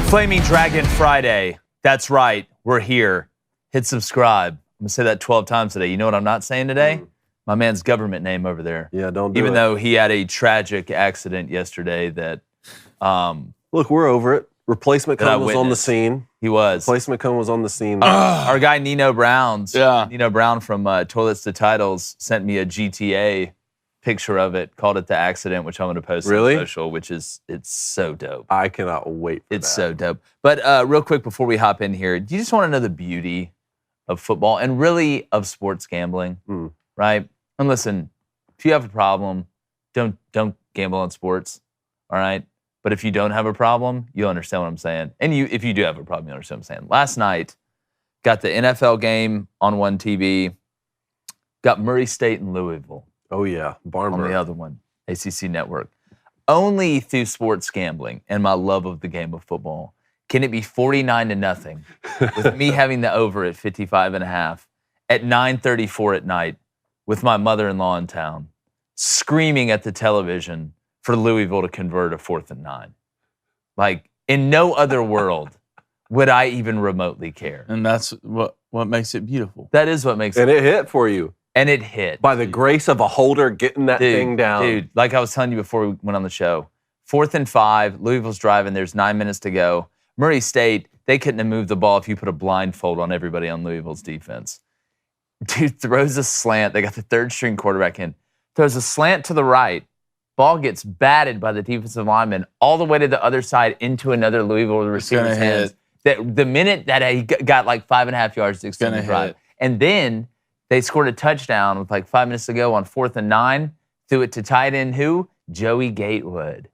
Flaming Dragon Friday. That's right. We're here. Hit subscribe. I'm going to say that 12 times today. You know what I'm not saying today? My man's government name over there. Yeah, don't do Even it. though he had a tragic accident yesterday that... Look, we're over it. Replacement that I cone was on the witnessed. scene. He was. Replacement cone was on the scene. Our guy Nino Brown from Toilets to Titles sent me a GTA picture of it, called it the accident, which I'm going to post on social, which is, it's so dope. I cannot wait for It's that. so dope. But real quick before we hop in here, do you just want to know the beauty of football and really of sports gambling, right? And listen, if you have a problem, don't gamble on sports, all right? But if you don't have a problem, you'll understand what I'm saying. And if you do have a problem, you'll understand what I'm saying. Last night, got the NFL game on one TV, got Murray State and Louisville. Oh, yeah. Barnborough. On the other one, ACC Network. Only through sports gambling and my love of the game of football can it be 49-0 with me having the over at 55.5 at 9:34 at night with my mother-in-law in town, screaming at the television for Louisville to convert a 4th and 9. Like, in no other world would I even remotely care. And that's what makes it beautiful. That is what makes And it hit for you. And it hit. By the grace of a holder getting that thing down. Dude, like I was telling you before we went on the show, 4th and 5, Louisville's driving, there's 9 minutes to go. Murray State, they couldn't have moved the ball if you put a blindfold on everybody on Louisville's defense. Dude throws a slant. They got the third-string quarterback in. Throws a slant to the right. Ball gets batted by the defensive lineman all the way to the other side into another Louisville receiver's hands. The minute that he got like 5.5 yards to extend the drive. And then they scored a touchdown with like 5 minutes to go on 4th and 9. Threw it to tight end who? Joey Gatewood.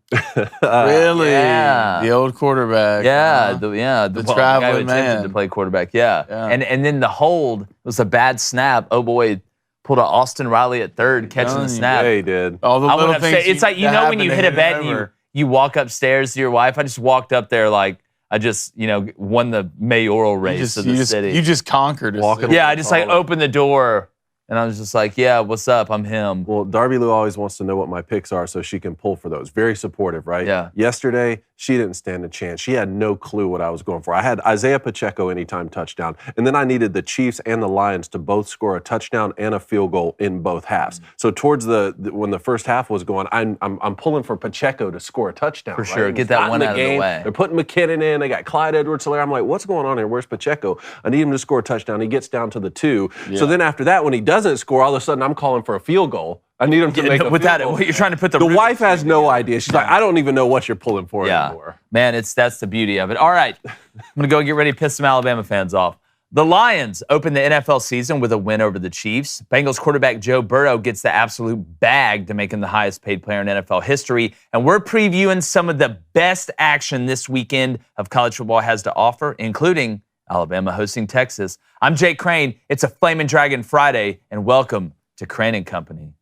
Really? Yeah. The old quarterback. Yeah, huh? the traveling guy who attempted man to play quarterback. Yeah. And then the hold was a bad snap. Oh boy, pulled an Austin Riley at third, catching the snap. Yeah, he did. All the little things. It's like, you know when you hit a bet and you walk upstairs to your wife. I just walked up there like I just, won the mayoral race of the city. You just conquered it. Yeah, I just like opened the door. And I was just like, yeah, what's up? I'm him. Well, Darby Lou always wants to know what my picks are so she can pull for those. Very supportive, right? Yeah. Yesterday, she didn't stand a chance. She had no clue what I was going for. I had Isaiah Pacheco anytime touchdown, and then I needed the Chiefs and the Lions to both score a touchdown and a field goal in both halves. So towards when the first half was going, I'm pulling for Pacheco to score a touchdown. For sure, get that one out of the way. They're putting McKinnon in. They got Clyde Edwards-Helaire. I'm like, what's going on here? Where's Pacheco? I need him to score a touchdown. He gets down to the 2. Yeah. So then after that, when he doesn't score, all of a sudden I'm calling for a field goal. I need him to make a field goal. You're trying to put the wife has no idea. She's like, I don't even know what you're pulling for anymore. Man, that's the beauty of it. All right, I'm going to go get ready to piss some Alabama fans off. The Lions open the NFL season with a win over the Chiefs. Bengals quarterback Joe Burrow gets the absolute bag to make him the highest paid player in NFL history. And we're previewing some of the best action this weekend of college football has to offer, including Alabama hosting Texas. I'm Jake Crane. It's a Flamin' Dragon Friday, and welcome to Crane & Company.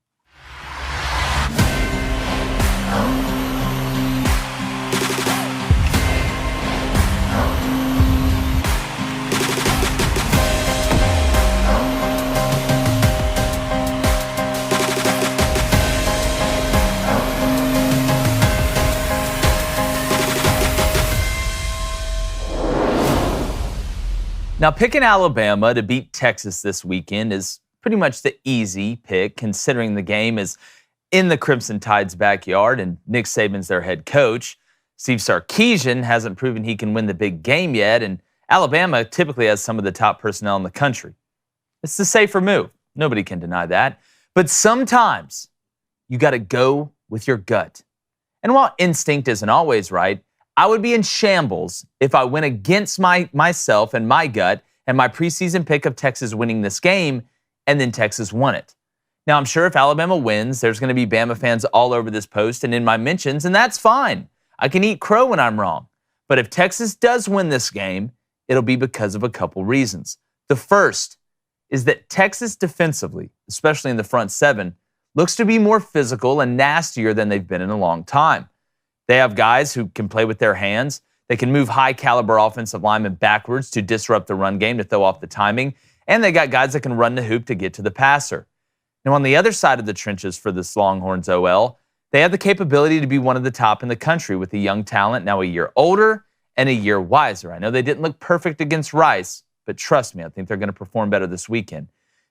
Now, picking Alabama to beat Texas this weekend is pretty much the easy pick, considering the game is in the Crimson Tide's backyard and Nick Saban's their head coach. Steve Sarkisian hasn't proven he can win the big game yet, and Alabama typically has some of the top personnel in the country. It's the safer move. Nobody can deny that. But sometimes you got to go with your gut. And while instinct isn't always right, I would be in shambles if I went against myself and my gut and my preseason pick of Texas winning this game, and then Texas won it. Now, I'm sure if Alabama wins, there's going to be Bama fans all over this post and in my mentions, and that's fine. I can eat crow when I'm wrong. But if Texas does win this game, it'll be because of a couple reasons. The first is that Texas defensively, especially in the front seven, looks to be more physical and nastier than they've been in a long time. They have guys who can play with their hands. They can move high-caliber offensive linemen backwards to disrupt the run game, to throw off the timing. And they got guys that can run the hoop to get to the passer. Now, on the other side of the trenches for this Longhorns OL, they have the capability to be one of the top in the country with a young talent now a year older and a year wiser. I know they didn't look perfect against Rice, but trust me, I think they're going to perform better this weekend.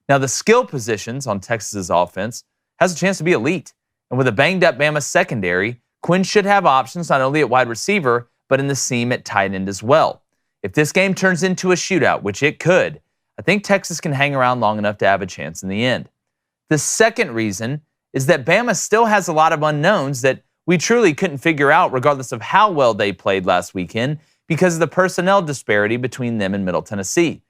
Now, the skill positions on Texas's offense has a chance to be elite. And with a banged-up Bama secondary, Quinn should have options not only at wide receiver, but in the seam at tight end as well. If this game turns into a shootout, which it could, I think Texas can hang around long enough to have a chance in the end. The second reason is that Bama still has a lot of unknowns that we truly couldn't figure out regardless of how well they played last weekend because of the personnel disparity between them and Middle Tennessee.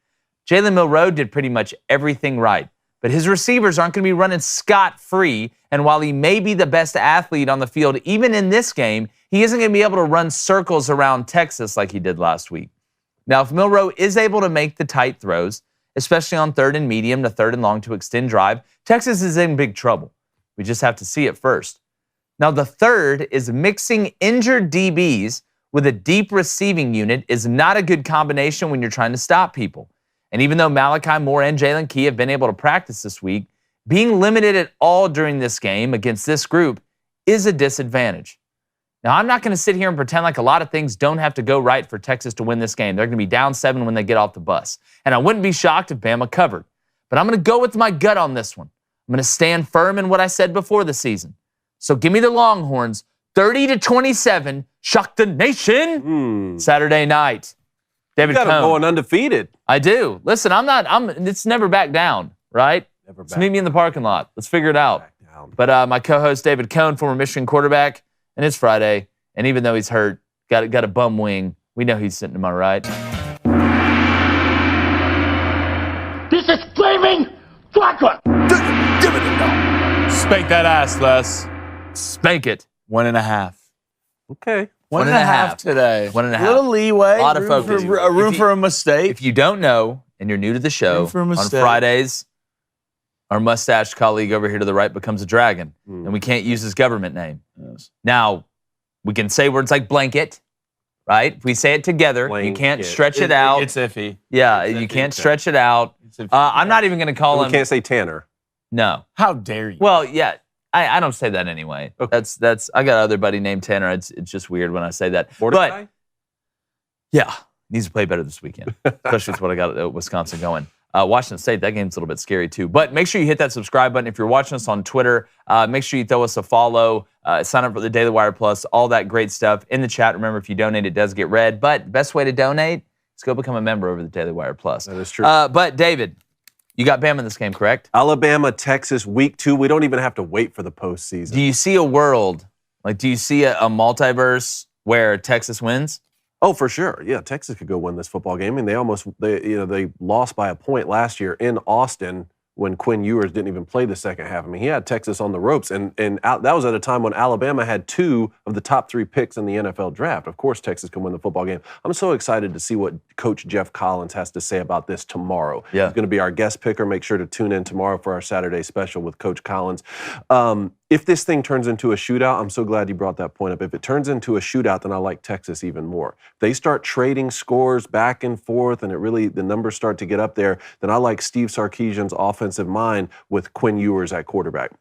Jalen Milroe did pretty much everything right, but his receivers aren't going to be running scot-free, and while he may be the best athlete on the field, even in this game, he isn't going to be able to run circles around Texas like he did last week. Now, if Milroe is able to make the tight throws, especially on third and medium to third and long to extend drive, Texas is in big trouble. We just have to see it first. Now, the third is mixing injured DBs with a deep receiving unit is not a good combination when you're trying to stop people. And even though Malachi Moore and Jalen Key have been able to practice this week, being limited at all during this game against this group is a disadvantage. Now, I'm not going to sit here and pretend like a lot of things don't have to go right for Texas to win this game. They're going to be down 7 when they get off the bus. And I wouldn't be shocked if Bama covered. But I'm going to go with my gut on this one. I'm going to stand firm in what I said before the season. So give me the Longhorns, 30-27, shock the nation Saturday night. David You got Cohn. them going undefeated. I do. Listen, it's never back down, right? Never back Just meet me in the parking lot. Let's figure it out. But my co-host, David Cohn, former Michigan quarterback, and it's Friday, and even though he's hurt, got a bum wing, we know he's sitting to my right. This is flaming chocolate! Spank that ass, Les. Spank it. 1.5. Okay. 1.5 today. 1.5. A little leeway. A lot of focus. Room for a mistake. If you don't know, and you're new to the show, Room for a on mistake. Fridays, our mustached colleague over here to the right becomes a dragon, and we can't use his government name. Yes. Now, we can say words like blanket, right? If we say it together, you can't Blanket. stretch it out. It's iffy. Yeah, It's you iffy. can't stretch it out. It's iffy. I'm not even going to call We him. can't say Tanner. No. How dare you? Well, yeah, I don't say that anyway. Okay. That's. I got another buddy named Tanner. It's just weird when I say that. Mordecai? But yeah, needs to play better this weekend, especially with what I got at Wisconsin going. Washington State, that game's a little bit scary too. But make sure you hit that subscribe button. If you're watching us on Twitter, make sure you throw us a follow, sign up for the Daily Wire Plus, all that great stuff. In the chat, remember, if you donate, it does get read. But the best way to donate is go become a member over the Daily Wire Plus. That is true. But David, you got Bama in this game, correct? Alabama, Texas, week 2. We don't even have to wait for the postseason. Do you see a world, do you see a multiverse where Texas wins? Oh, for sure. Yeah, Texas could go win this football game. And they lost by a point last year in Austin when Quinn Ewers didn't even play the second half. I mean, he had Texas on the ropes, and that was at a time when Alabama had 2 of the top 3 picks in the NFL draft. Of course, Texas can win the football game. I'm so excited to see what Coach Jeff Collins has to say about this tomorrow. Yeah. He's going to be our guest picker. Make sure to tune in tomorrow for our Saturday special with Coach Collins. If this thing turns into a shootout, I'm so glad you brought that point up. If it turns into a shootout, then I like Texas even more. If they start trading scores back and forth and the numbers start to get up there, then I like Steve Sarkisian's offensive mind with Quinn Ewers at quarterback.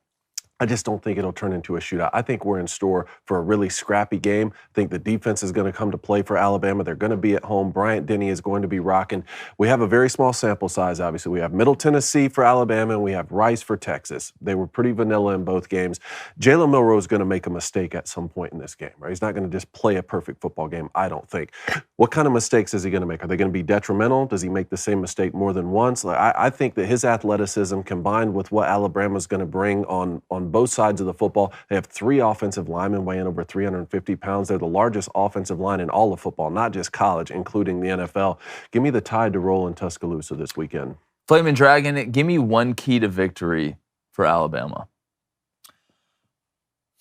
I just don't think it'll turn into a shootout. I think we're in store for a really scrappy game. I think the defense is going to come to play for Alabama. They're going to be at home. Bryant Denny is going to be rocking. We have a very small sample size, obviously. We have Middle Tennessee for Alabama, and we have Rice for Texas. They were pretty vanilla in both games. Jalen Milroe is going to make a mistake at some point in this game, right? He's not going to just play a perfect football game, I don't think. What kind of mistakes is he going to make? Are they going to be detrimental? Does he make the same mistake more than once? I think that his athleticism combined with what Alabama's going to bring on both sides of the football. They have 3 offensive linemen weighing over 350 pounds. They're the largest offensive line in all of football, not just college, including the NFL. Give me the Tide to roll in Tuscaloosa this weekend. Flamin' Dragon, give me one key to victory for Alabama.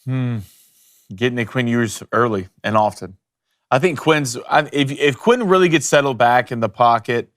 Getting to Quinn Ewers early and often. I think if Quinn really gets settled back in the pocket,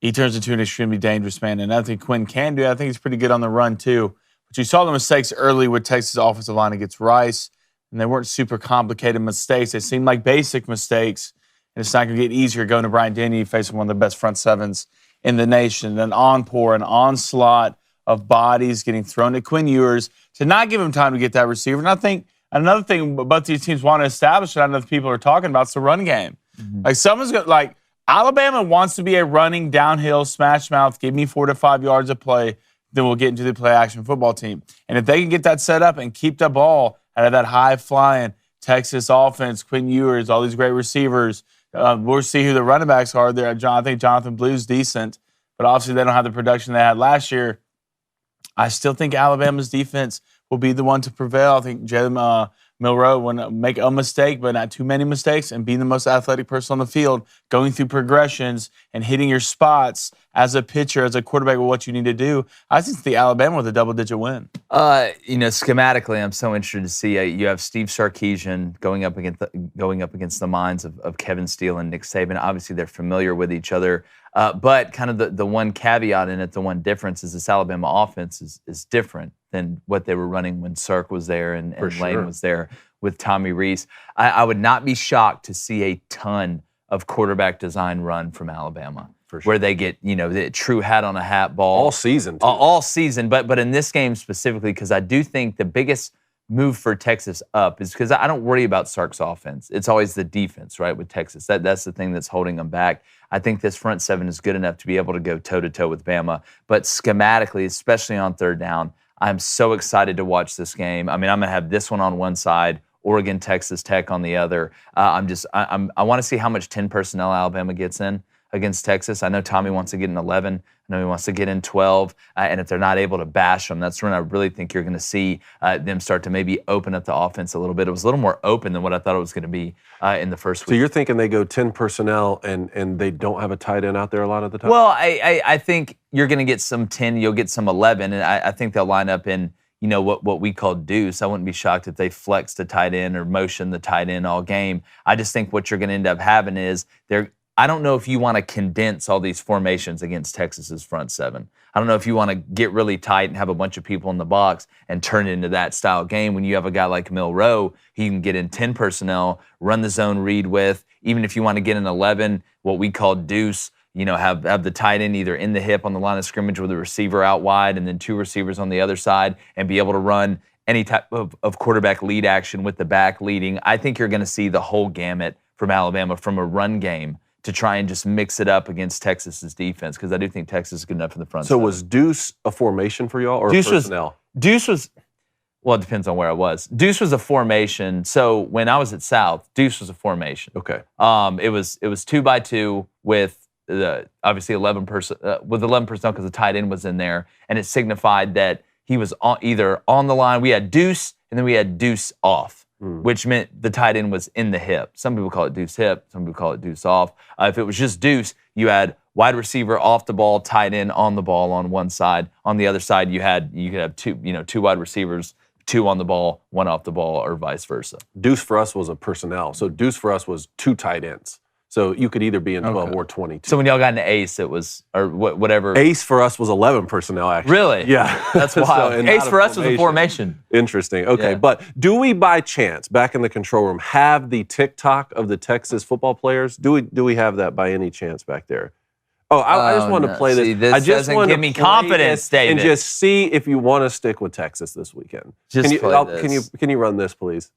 he turns into an extremely dangerous man. And I think Quinn can do it. I think he's pretty good on the run, too. But you saw the mistakes early with Texas' offensive line against Rice, and they weren't super complicated mistakes. They seemed like basic mistakes, and it's not going to get easier going to Bryant Denny facing one of the best front sevens in the nation. An onslaught of bodies getting thrown at Quinn Ewers to not give him time to get that receiver. And I think another thing both these teams want to establish, and I know people are talking about, is the run game. Like someone's got like Alabama wants to be a running downhill smash mouth. Give me 4 to 5 yards of play. Then we'll get into the play action football team. And if they can get that set up and keep the ball out of that high flying Texas offense, Quinn Ewers, all these great receivers, we'll see who the running backs are there. I think Jonathan Blue's decent, but obviously they don't have the production they had last year. I still think Alabama's defense will be the one to prevail. I think Jalen Milroe will make a mistake, but not too many mistakes, and being the most athletic person on the field, going through progressions and hitting your spots as a pitcher, as a quarterback, with what you need to do. I think the Alabama with a double-digit win. Schematically, I'm so interested to see. You have Steve Sarkisian going up against the minds of Kevin Steele and Nick Saban. Obviously, they're familiar with each other. But kind of the one caveat in it, the one difference is this Alabama offense is different than what they were running when Sark was there and Lane was there with Tommy Rees. I would not be shocked to see a ton of quarterback design run from Alabama, where they get the true hat on a hat ball all season. All season, but in this game specifically, because I do think the biggest move for Texas up is because I don't worry about Sark's offense. It's always the defense, right, with Texas. That's the thing that's holding them back. I think this front seven is good enough to be able to go toe-to-toe with Bama. But schematically, especially on third down, I'm so excited to watch this game. I mean, I'm going to have this one on one side, Oregon, Texas Tech on the other. I want to see how much 10 personnel Alabama gets in against Texas. I know Tommy wants to get in 11. I know he wants to get in 12. And if they're not able to bash them, that's when I really think you're going to see them start to maybe open up the offense a little bit. It was a little more open than what I thought it was going to be in the first week. So you're thinking they go 10 personnel and they don't have a tight end out there a lot of the time? Well, I think you're going to get some 10, you'll get some 11, and I think they'll line up in what we call deuce. I wouldn't be shocked if they flex the tight end or motion the tight end all game. I just think what you're going to end up having is I don't know if you want to condense all these formations against Texas's front seven. I don't know if you want to get really tight and have a bunch of people in the box and turn it into that style game when you have a guy like Milroe, he can get in 10 personnel, run the zone read with. Even if you want to get in 11, what we call deuce, have the tight end either in the hip on the line of scrimmage with a receiver out wide and then 2 receivers on the other side and be able to run any type of quarterback lead action with the back leading. I think you're going to see the whole gamut from Alabama from a run game to try and just mix it up against Texas's defense, because I do think Texas is good enough in the front. So was deuce a formation for y'all or personnel? Deuce was, well, it depends on where I was. Deuce was a formation. So when I was at South, deuce was a formation. Okay. It was 2x2 with obviously 11 personnel because the tight end was in there, and it signified that he was either on the line. We had deuce, and then we had deuce off, which meant the tight end was in the hip. Some people call it deuce hip. Some people call it deuce off. If it was just deuce, you had wide receiver off the ball, tight end on the ball on one side. On the other side, you could have two wide receivers, 2 on the ball, 1 off the ball, or vice versa. Deuce for us was a personnel. So deuce for us was 2 tight ends. So you could either be in 12 or 22. So when y'all got into ace, it was, or whatever. Ace for us was 11 personnel, actually. Really? Yeah. That's wild. So, ace for us was a formation. Interesting. Okay. Yeah. But do we, by chance, back in the control room, have the TikTok of the Texas football players? Do we have that by any chance back there? Oh, I just wanted to play this. See, this I just doesn't give me confidence, David. And just see if you want to stick with Texas this weekend. Just Can you run this, please?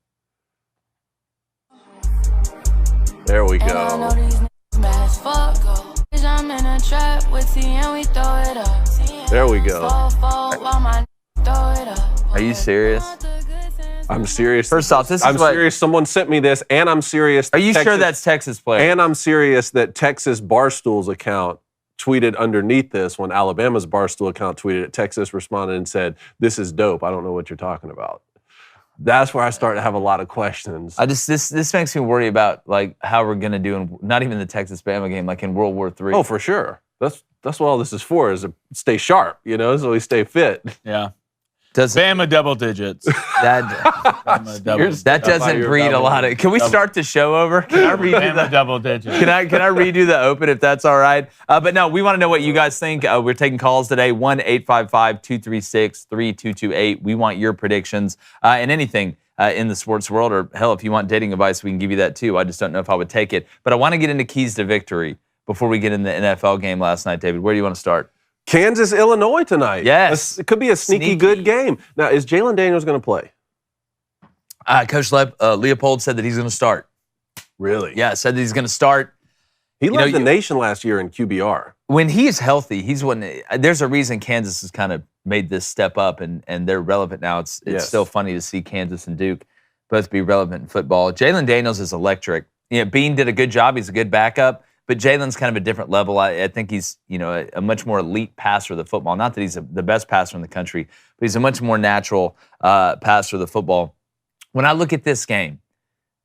There we go. There we go. Are you serious? I'm serious. First off, this is I'm serious. Someone sent me this, and I'm serious. Are you sure that's Texas player? And I'm serious that Texas Barstool's account tweeted underneath this when Alabama's Barstool account tweeted it. Texas responded and said, "This is dope. I don't know what you're talking about." That's where I start to have a lot of questions. This makes me worry about like how we're gonna do in not even the Texas Bama game, like in World War III. Oh, for sure. That's what all this is for, is to stay sharp, so we stay fit. Yeah. Bama double digits. That doesn't breed a lot of. Can we start the show over? Can I redo Bama double digits. Can I redo the open if that's all right? But no, we want to know what you guys think. We're taking calls today. 1-855-236-3228. We want your predictions and anything in the sports world, or hell, if you want dating advice, we can give you that too. I just don't know if I would take it. But I want to get into keys to victory before we get in the NFL game last night, David. Where do you want to start? Kansas, Illinois tonight. Yes. It could be a sneaky good game. Now, is Jalen Daniels going to play? Coach Leopold said that he's going to start. Really? Yeah, said that he's going to start. He led the nation last year in QBR. When he's healthy, he's there's a reason Kansas has kind of made this step up and they're relevant now. It's still funny to see Kansas and Duke both be relevant in football. Jalen Daniels is electric. Bean did a good job. He's a good backup, but Jalen's kind of a different level. I think he's a much more elite passer of the football. Not that he's the best passer in the country, but he's a much more natural passer of the football. When I look at this game,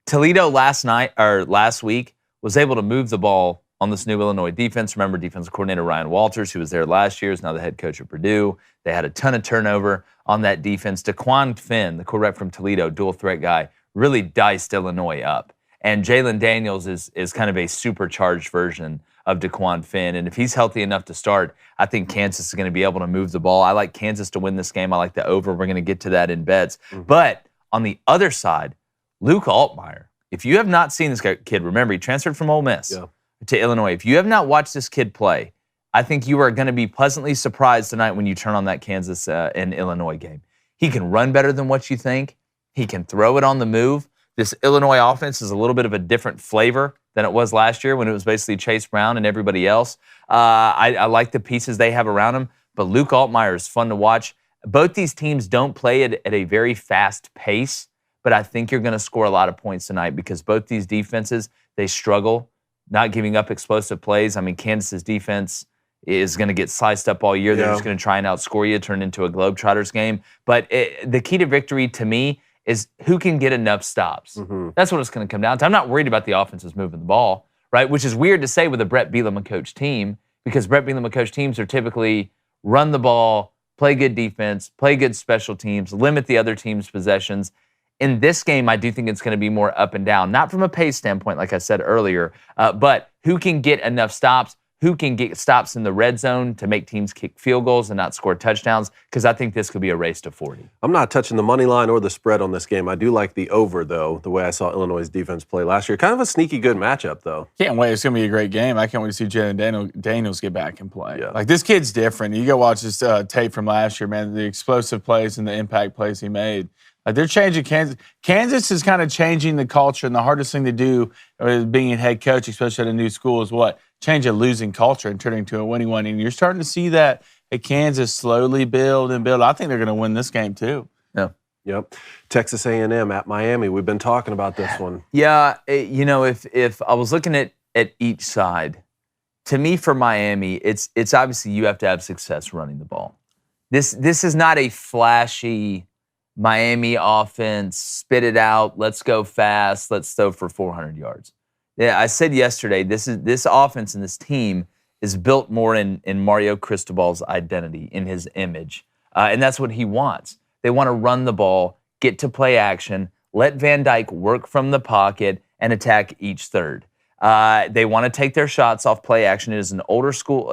Toledo last week was able to move the ball on this new Illinois defense. Remember, defensive coordinator Ryan Walters, who was there last year, is now the head coach at Purdue. They had a ton of turnover on that defense. DeQuan Finn, the quarterback from Toledo, dual threat guy, really diced Illinois up. And Jalen Daniels is kind of a supercharged version of DeQuan Finn. And if he's healthy enough to start, I think Kansas is going to be able to move the ball. I like Kansas to win this game. I like the over. We're going to get to that in bets. Mm-hmm. But on the other side, Luke Altmyer, if you have not seen this kid, remember, he transferred from Ole Miss to Illinois. If you have not watched this kid play, I think you are going to be pleasantly surprised tonight when you turn on that Kansas and Illinois game. He can run better than what you think. He can throw it on the move. This Illinois offense is a little bit of a different flavor than it was last year when it was basically Chase Brown and everybody else. I like the pieces they have around him, but Luke Altmyer is fun to watch. Both these teams don't play at a very fast pace, but I think you're going to score a lot of points tonight because both these defenses, they struggle not giving up explosive plays. I mean, Kansas's defense is going to get sliced up all year. They're just going to try and outscore you, turn into a Globetrotters game. But the key to victory to me is who can get enough stops. Mm-hmm. That's what it's going to come down to. I'm not worried about the offenses moving the ball, right? Which is weird to say with a Brett Bielema coach team because Brett Bielema coach teams are typically run the ball, play good defense, play good special teams, limit the other team's possessions. In this game, I do think it's going to be more up and down, not from a pace standpoint, like I said earlier, but who can get enough stops, who can get stops in the red zone to make teams kick field goals and not score touchdowns, because I think this could be a race to 40. I'm not touching the money line or the spread on this game. I do like the over, though, the way I saw Illinois' defense play last year. Kind of a sneaky good matchup, though. Can't wait. It's going to be a great game. I can't wait to see Jalen Daniels get back and play. Yeah. Like, this kid's different. You go watch this tape from last year, man, the explosive plays and the impact plays he made. Like, they're changing Kansas. Kansas is kind of changing the culture, and the hardest thing to do being a head coach, especially at a new school, is what? Change a losing culture and turn it into a winning one. And you're starting to see that at Kansas slowly build and build. I think they're going to win this game too. Yeah. Yep. Texas A&M at Miami. We've been talking about this one. Yeah. If I was looking at each side, to me for Miami, it's obviously you have to have success running the ball. This is not a flashy Miami offense, spit it out, let's go fast, let's throw for 400 yards. Yeah, I said yesterday, this offense and this team is built more in Mario Cristobal's identity, in his image. And that's what he wants. They want to run the ball, get to play action, let Van Dyke work from the pocket, and attack each third. They want to take their shots off play action. It's an old school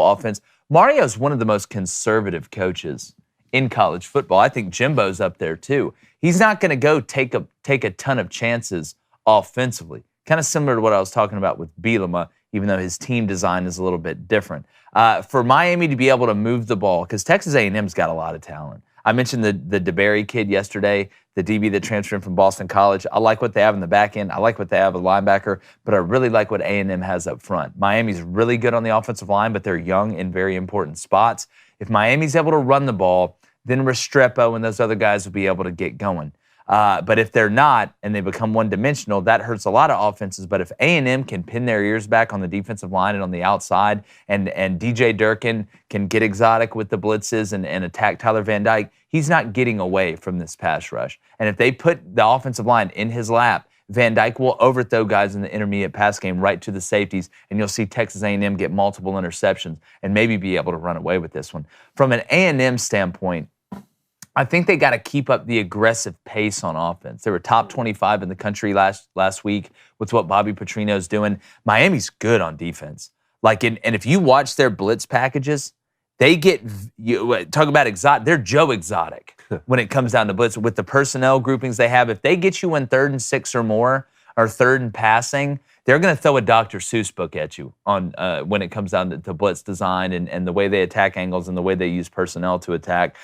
offense. Mario's one of the most conservative coaches in college football. I think Jimbo's up there too. He's not going to go take a ton of chances offensively. Kind of similar to what I was talking about with Bielema, even though his team design is a little bit different. For Miami to be able to move the ball, because Texas A&M's got a lot of talent. I mentioned the DeBerry kid yesterday, the DB that transferred from Boston College. I like what they have in the back end. I like what they have at linebacker, but I really like what A&M has up front. Miami's really good on the offensive line, but they're young in very important spots. If Miami's able to run the ball, then Restrepo and those other guys will be able to get going. But if they're not and they become one-dimensional, that hurts a lot of offenses. But if A&M can pin their ears back on the defensive line and on the outside, and DJ Durkin can get exotic with the blitzes and attack Tyler Van Dyke, he's not getting away from this pass rush. And if they put the offensive line in his lap, Van Dyke will overthrow guys in the intermediate pass game right to the safeties, and you'll see Texas A&M get multiple interceptions and maybe be able to run away with this one. From an A&M standpoint, I think they got to keep up the aggressive pace on offense. They were top 25 in the country last week with what Bobby Petrino's doing. Miami's good on defense. And if you watch their blitz packages, they get, talk about exotic, they're Joe Exotic when it comes down to blitz. With the personnel groupings they have, if they get you in 3rd and 6 or more, or 3rd and passing, they're going to throw a Dr. Seuss book at you on when it comes down to blitz design and the way they attack angles and the way they use personnel to attack.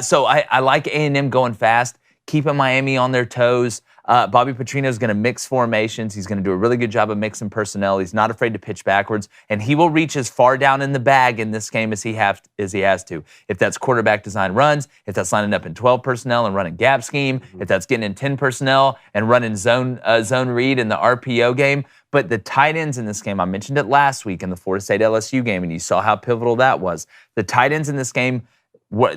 So I like A&M going fast. keeping Miami on their toes. Bobby Petrino is going to mix formations. He's going to do a really good job of mixing personnel. He's not afraid to pitch backwards, and he will reach as far down in the bag in this game as he has to. If that's quarterback design runs, if that's lining up in 12 personnel and running gap scheme, if that's getting in 10 personnel and running zone read in the RPO game. But the tight ends in this game, I mentioned it last week in the Florida State LSU game, and you saw how pivotal that was. The tight ends in this game,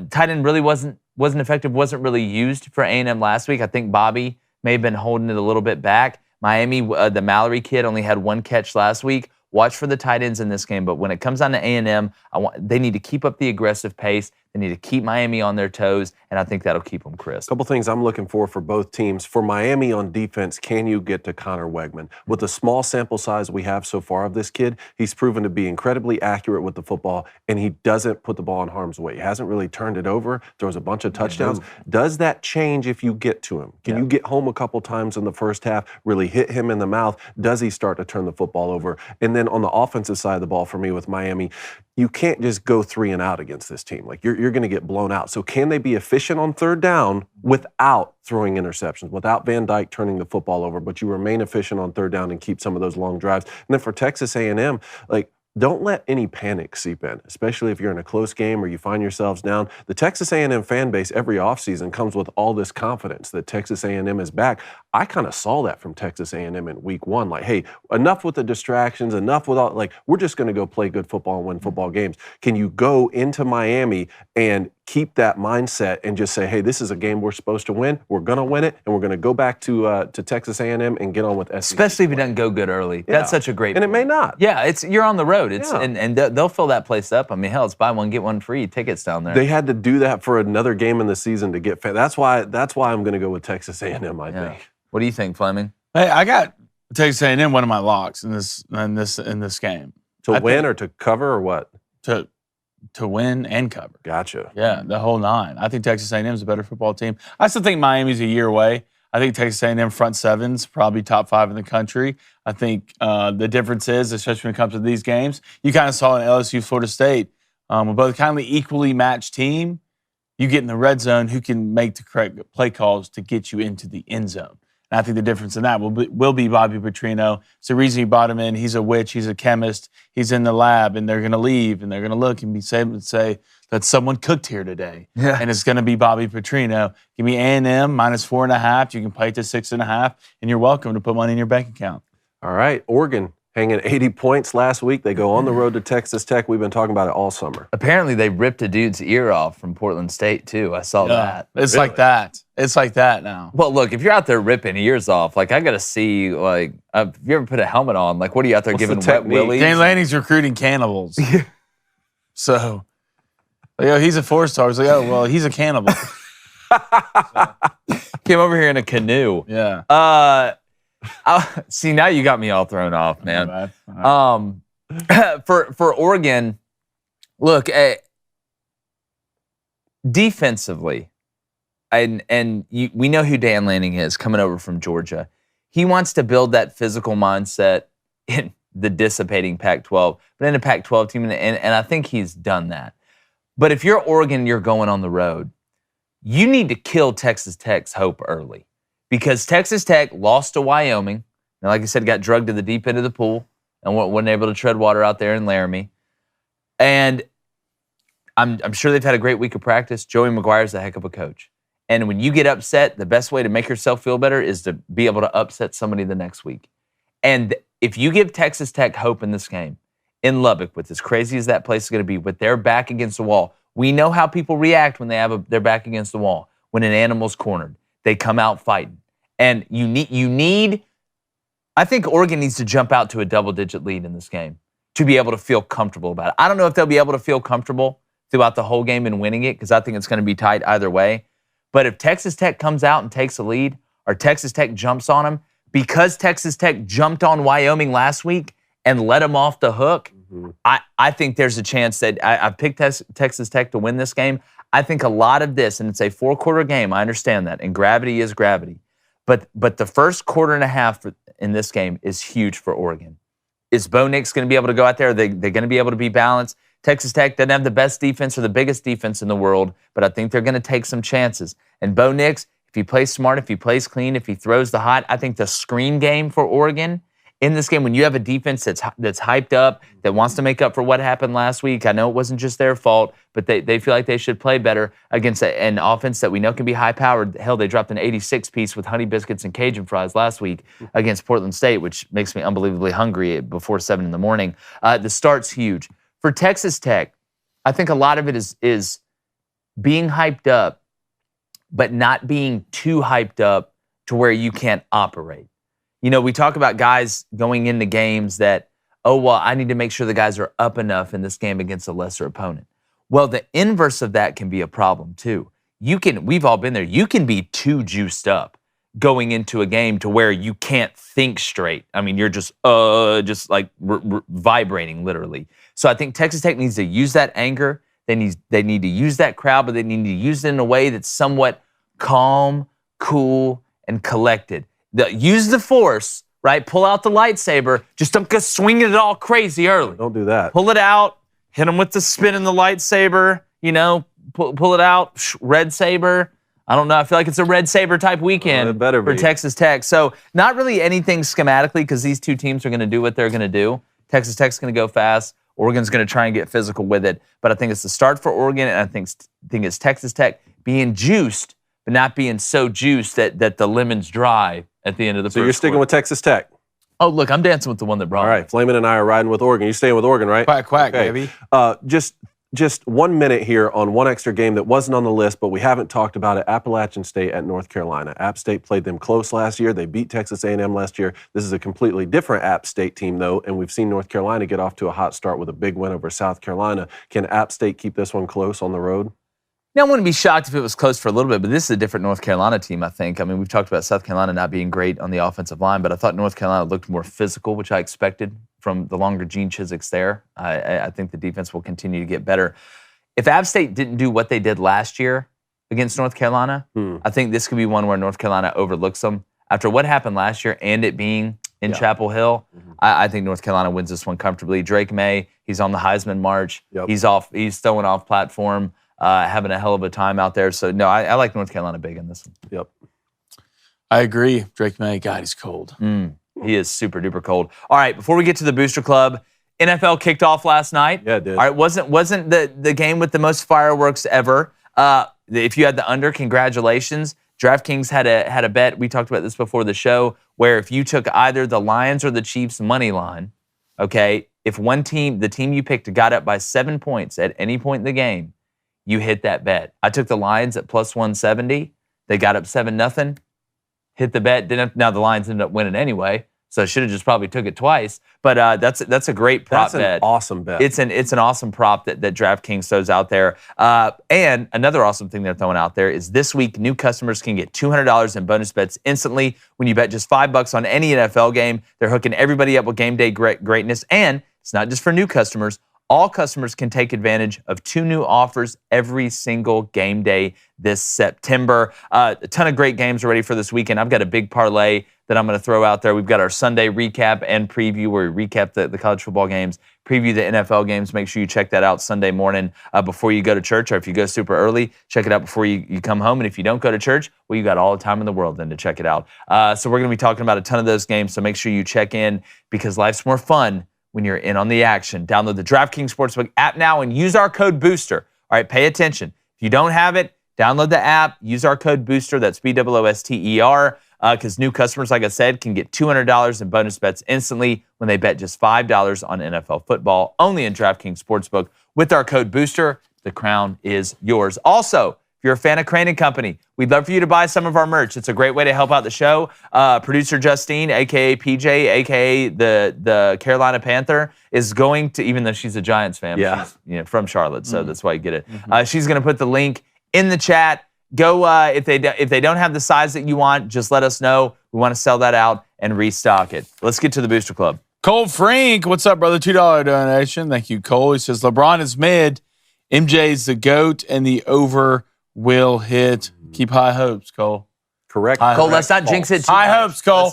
tight end really wasn't effective, wasn't really used for A&M last week. I think Bobby may have been holding it a little bit back. Miami, the Mallory kid, only had 1 catch last week. Watch for the tight ends in this game. But when it comes down to A&M, they need to keep up the aggressive pace. They need to keep Miami on their toes, and I think that'll keep them crisp. A couple things I'm looking for both teams. For Miami on defense, can you get to Connor Wegman? With the small sample size we have so far of this kid, he's proven to be incredibly accurate with the football, and he doesn't put the ball in harm's way. He hasn't really turned it over, throws a bunch of touchdowns. Does that change if you get to him? Can you get home a couple times in the first half, really hit him in the mouth? Does he start to turn the football over? And then on the offensive side of the ball for me with Miami, you can't just go 3 and out against this team. Like you're going to get blown out. So can they be efficient on third down without throwing interceptions, without Van Dyke turning the football over, but you remain efficient on third down and keep some of those long drives? And then for Texas A&M, like, don't let any panic seep in, especially if you're in a close game or you find yourselves down. The Texas A&M fan base every offseason comes with all this confidence that Texas A&M is back. I kind of saw that from Texas A&M in week 1. Like, hey, enough with the distractions, enough with all, like, we're just going to go play good football and win football games. Can you go into Miami and keep that mindset and just say, hey, this is a game we're supposed to win. We're going to win it, and we're going to go back to Texas A&M and get on with SEC. Especially if it doesn't go good early. Yeah. That's such a great And point. it may not. Yeah, you're on the road. And they'll fill that place up. I mean, hell, it's buy one, get one free tickets down there. They had to do that for another game in the season to get fans. That's why I'm going to go with Texas A&M, I think. What do you think, Fleming? Hey, I got Texas A&M one of my locks in this game. To win or to cover or what? To win and cover. Gotcha. Yeah, the whole 9. I think Texas A&M is a better football team. I still think Miami's a year away. I think Texas A&M front seven's probably top 5 in the country. I think the difference is, especially when it comes to these games, you kind of saw in LSU, Florida State, we're both kind of equally matched team. You get in the red zone, who can make the correct play calls to get you into the end zone. And I think the difference in that will be Bobby Petrino. It's the reason he brought him in. He's a witch. He's a chemist. He's in the lab, and they're going to leave, and they're going to look and say that someone cooked here today. Yeah. And it's going to be Bobby Petrino. Give me A&M minus 4.5. You can play it to 6.5, and you're welcome to put money in your bank account. All right. Oregon hanging 80 points last week. They go on the road to Texas Tech. We've been talking about it all summer. Apparently, they ripped a dude's ear off from Portland State, too. I saw that. It's Really? like that. It's like that now. Well, look, if you're out there ripping ears off, like, I got to see, like, if you ever put a helmet on, like, what are you out there What's giving the wet technique? willies? Dan Lanning's recruiting cannibals. So, he's a 4-star. He's like, oh, well, he's a cannibal. Came over here in a canoe. Yeah. See, now you got me all thrown off, man. For Oregon, look, defensively, we know who Dan Lanning is coming over from Georgia. He wants to build that physical mindset in the dissipating Pac-12, but in a Pac-12 team, and I think he's done that. But if you're Oregon, you're going on the road, you need to kill Texas Tech's hope early. Because Texas Tech lost to Wyoming, and like I said, got drugged to the deep end of the pool and wasn't able to tread water out there in Laramie. And I'm sure they've had a great week of practice. Joey McGuire's a heck of a coach. And when you get upset, the best way to make yourself feel better is to be able to upset somebody the next week. And if you give Texas Tech hope in this game, in Lubbock, with as crazy as that place is going to be, with their back against the wall, we know how people react when they have their back against the wall, when an animal's cornered. They come out fighting. And you need, I think Oregon needs to jump out to a double-digit lead in this game to be able to feel comfortable about it. I don't know if they'll be able to feel comfortable throughout the whole game and winning it, because I think it's going to be tight either way. But if Texas Tech comes out and takes a lead, or Texas Tech jumps on them, because Texas Tech jumped on Wyoming last week and let them off the hook, I think there's a chance that I picked Texas Tech to win this game. I think a lot of this, and it's a 4-quarter game, I understand that, and gravity is gravity. But the first quarter and a half in this game is huge for Oregon. Is Bo Nix going to be able to go out there? They're going to be able to be balanced. Texas Tech doesn't have the best defense or the biggest defense in the world, but I think they're going to take some chances. And Bo Nix, if he plays smart, if he plays clean, if he throws the hot, I think the screen game for Oregon in this game, when you have a defense that's hyped up, that wants to make up for what happened last week, I know it wasn't just their fault, but they feel like they should play better against an offense that we know can be high-powered. Hell, they dropped an 86-piece with honey biscuits and Cajun fries last week against Portland State, which makes me unbelievably hungry before 7 in the morning. The start's huge. For Texas Tech, I think a lot of it is being hyped up, but not being too hyped up to where you can't operate. You know, we talk about guys going into games that, oh, well, I need to make sure the guys are up enough in this game against a lesser opponent. Well, the inverse of that can be a problem too. We've all been there. You can be too juiced up going into a game to where you can't think straight. I mean, you're just like vibrating literally. So I think Texas Tech needs to use that anger. They need to use that crowd, but they need to use it in a way that's somewhat calm, cool, and collected. Use the force, right? Pull out the lightsaber. Just don't go swinging it all crazy early. Don't do that. Pull it out. Hit them with the spin in the lightsaber. You know, pull it out. Red saber. I don't know. I feel like it's a red saber type weekend for Texas Tech. So not really anything schematically because these two teams are going to do what they're going to do. Texas Tech's going to go fast. Oregon's going to try and get physical with it. But I think it's the start for Oregon, and I think it's Texas Tech being juiced, but not being so juiced that the lemon's dry at the end of the first So you're sticking with Texas Tech? Oh, look, I'm dancing with the one that brought All right, Flamin and I are riding with Oregon. You staying with Oregon, right? Quack, quack, baby. Just 1 minute here on one extra game that wasn't on the list, but we haven't talked about it. Appalachian State at North Carolina. App State played them close last year. They beat Texas A&M last year. This is a completely different App State team, though, and we've seen North Carolina get off to a hot start with a big win over South Carolina. Can App State keep this one close on the road? Now, I wouldn't be shocked if it was close for a little bit, but this is a different North Carolina team, I think. I mean, we've talked about South Carolina not being great on the offensive line, but I thought North Carolina looked more physical, which I expected from the longer Gene Chizik's there. I think the defense will continue to get better. If App State didn't do what they did last year against North Carolina, I think this could be one where North Carolina overlooks them. After what happened last year and it being in Chapel Hill, I think North Carolina wins this one comfortably. Drake May, he's on the Heisman march. Yep. He's throwing off platform. Having a hell of a time out there. So, no, I like North Carolina big in this one. Yep. I agree. Drake May, God, he's cold. He is super duper cold. All right, before we get to the Booster Club, NFL kicked off last night. Yeah, it did. All right, wasn't the game with the most fireworks ever. If you had the under, congratulations. DraftKings had a bet. We talked about this before the show, where if you took either the Lions or the Chiefs money line, okay, if the team you picked got up by 7 points at any point in the game, you hit that bet. I took the Lions at plus 170. They got up 7-0. Hit the bet. Now the Lions ended up winning anyway, so I should have just probably took it twice. But that's a great prop bet. That's an awesome bet. It's an awesome prop that DraftKings throws out there. And another awesome thing they're throwing out there is this week, new customers can get $200 in bonus bets instantly when you bet just $5 on any NFL game. They're hooking everybody up with game day greatness. And it's not just for new customers. All customers can take advantage of 2 new offers every single game day this September. A ton of great games ready for this weekend. I've got a big parlay that I'm going to throw out there. We've got our Sunday recap and preview where we recap the college football games, preview the NFL games. Make sure you check that out Sunday morning before you go to church, or if you go super early, check it out before you come home. And if you don't go to church, well, you got all the time in the world then to check it out. So we're going to be talking about a ton of those games, so make sure you check in because life's more fun when you're in on the action. Download the DraftKings Sportsbook app now and use our code BOOSTER. All right, pay attention. If you don't have it, download the app, use our code BOOSTER, that's BOOSTER, because new customers, like I said, can get $200 in bonus bets instantly when they bet just $5 on NFL football, only in DraftKings Sportsbook. With our code BOOSTER, the crown is yours. Also, if you're a fan of Crane & Company, we'd love for you to buy some of our merch. It's a great way to help out the show. Producer Justine, a.k.a. PJ, a.k.a. the Carolina Panther, is going to, even though she's a Giants fan, she's from Charlotte, so that's why you get it. She's going to put the link in the chat. Go, if they don't have the size that you want, just let us know. We want to sell that out and restock it. Let's get to the Booster Club. Cole Frank, what's up, brother? $2 donation. Thank you, Cole. He says, LeBron is mid, MJ's the GOAT, and the over will hit. Keep high hopes, Cole. Correct. Cole, let's not jinx it too High much. hopes, Cole.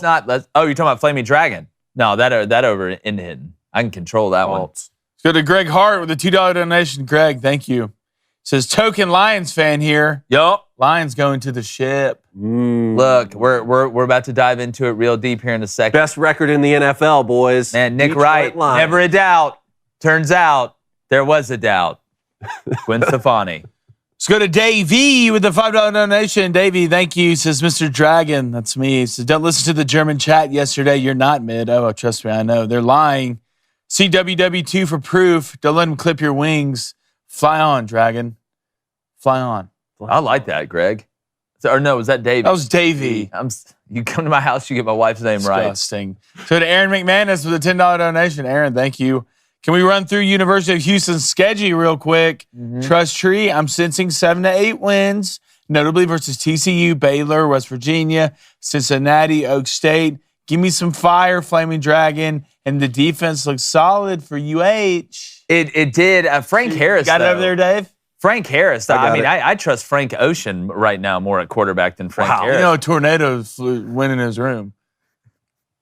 Oh, you're talking about Flaming Dragon. No, that over in hitting. I can control that one. Let's go to Greg Hart with a $2 donation. Greg, thank you. Says token Lions fan here. Yup. Lions going to the ship. Look, we're about to dive into it real deep here in a second. Best record in the NFL, boys. Man, Nick Detroit Wright, Lions. never a doubt. Turns out there was a doubt. Gwen Stefani. Let's go to Davey with the $5 donation. Davey, thank you. Says Mr. Dragon. That's me. Says don't listen to the German chat yesterday. You're not mid. Oh, trust me, I know. They're lying. CWW2 for proof. Don't let them clip your wings. Fly on, Dragon. Fly on. I like that, Greg. Or no, was that Davey? That was Davey. You come to my house, you get my wife's name right. Disgusting. So to Aaron McManus with a $10 donation. Aaron, thank you. Can we run through University of Houston's schedule real quick? Trust Tree, I'm sensing 7 to 8 wins, notably versus TCU, Baylor, West Virginia, Cincinnati, Oak State. Give me some fire, Flaming Dragon, and the defense looks solid for UH. It did. Frank Harris, Got it though. over there, Dave? Frank Harris. I I trust Frank Ocean right now more at quarterback than Frank Harris. You know, tornadoes went in his room.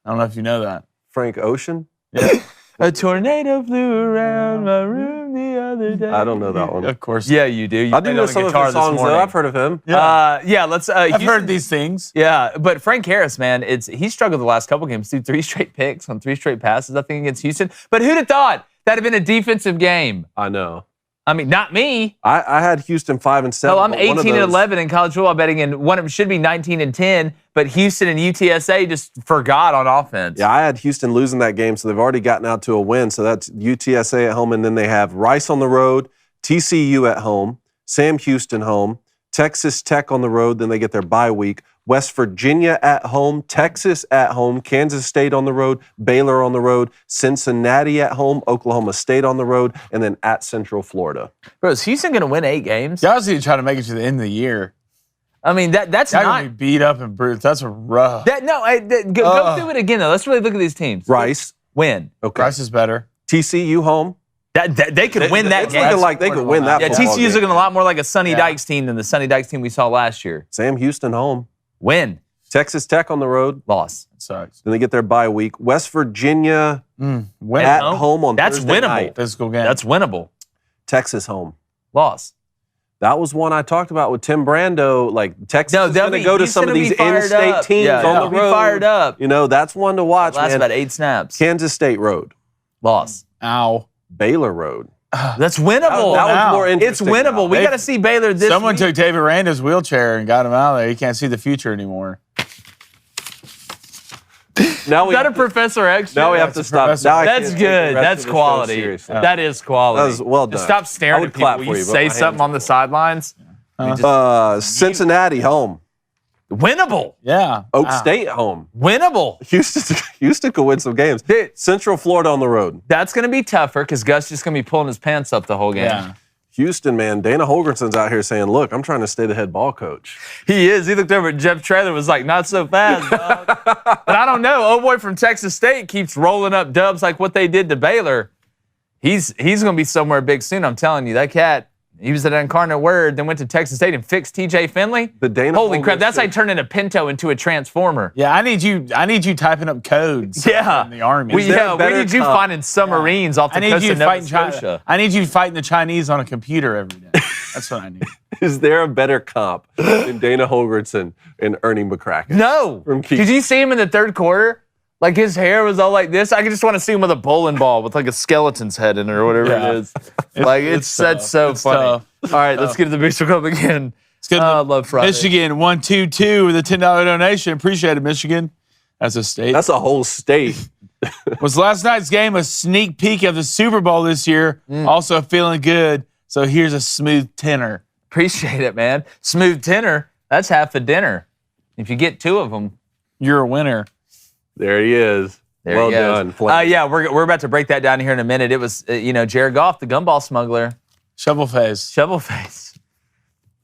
I don't know if you know that. Frank Ocean? Yeah. A tornado flew around my room the other day. I don't know that one. Of course. Yeah, you do. You I do know some of his songs, though. I've heard of him. Yeah, let's. I've heard these things. Yeah, but Frank Harris, man, he struggled the last couple games. Threw 3 straight picks on 3 straight passes, I think, against Houston. But who'd have thought that'd have been a defensive game? I know. I mean, not me. I had Houston 5-7. No, I'm but one of 18 and those- 11 in college football betting, and one of them should be 19 and 10. But Houston and UTSA just forgot on offense. Yeah, I had Houston losing that game, so they've already gotten out to a win. So that's UTSA at home, and then they have Rice on the road, TCU at home, Sam Houston home, Texas Tech on the road, then they get their bye week, West Virginia at home, Texas at home, Kansas State on the road, Baylor on the road, Cincinnati at home, Oklahoma State on the road, and then at Central Florida. Bro, is Houston going to win 8 games? Y'all need to try to make it to the end of the year. I mean, that's Y'all not. gonna be beat up and bruised. That's rough. Go through it again, though. Let's really look at these teams. Rice. Win. Okay. Rice is better. TCU home. They could win that It's game. looking like they could win that Yeah, football TCU's game. looking a lot more like a Sonny Dykes team than the Sonny Dykes team we saw last year. Sam Houston home. Win. Texas Tech on the road. Loss. It sucks. Then they get their bye week. West Virginia Win. at home on That's Thursday winnable. night. Physical game. That's winnable. Texas home. Loss. That was one I talked about with Tim Brando. Like Texas is they'll going to be- go to Houston some of will be these fired in-state up. teams Yeah, on they'll the be road. fired up. You know, that's one to watch, Last man. about 8 snaps. Kansas State road. Loss. Ow. Baylor road. That's winnable. That was more It's interesting. winnable. We They- got to see Baylor this Someone week. took David Aranda's wheelchair and got him out of there. He can't see the future anymore. Now we Is that a have to, Professor X? now we have That's to a stop. professor. Now I That's can't take the good. rest That's of the show quality. seriously. That is quality. That was well done. Just stop I staring would at people. clap Will for you you, but say my something hands on the sidelines? Cincinnati home. Winnable. Yeah. Oak Ow. State home. Winnable. Houston could win some games. Central Florida on the road. That's going to be tougher because Gus just going to be pulling his pants up the whole game. Yeah. Houston, man. Dana Holgerson's out here saying, look, I'm trying to stay the head ball coach. He is. He looked over at Jeff Traylor, was like, not so fast, dog. But I don't know. Old boy from Texas State keeps rolling up dubs like what they did to Baylor. He's going to be somewhere big soon, I'm telling you. That cat, he was at Incarnate Word, then went to Texas State and fixed TJ Finley. The Dana Holy crap, that's Holgorsen- like turning a Pinto into a Transformer. Yeah, I need you typing up codes. Yeah. In the Army. We there a better need you cop? finding submarines off I the need coast you of Nova fighting China. Scotia. I need you fighting the Chinese on a computer every day. That's what I need. Is there a better comp than Dana Holgerson and Ernie McCracken? No. From Keith. Did you see him in the third quarter? Like his hair was all like this. I just want to see him with a bowling ball with like a skeleton's head in it or whatever Yeah. it is. Like it's that's tough. so It's funny. tough. All right, let's get to the Booster Club again. Let's get I love Friday. Michigan 122 with a $10 donation. Appreciate it, Michigan. As a state. That's a whole state. Was last night's game a sneak peek of the Super Bowl this year? Also feeling good. So here's a smooth tenor. Appreciate it, man. Smooth tenor. That's half a dinner. If you get 2 of them, You're a winner. There he is. there well he goes. done. Flint. Yeah, we're about to break that down here in a minute. It was, Jared Goff, the gumball smuggler, Shovel face. shovel face.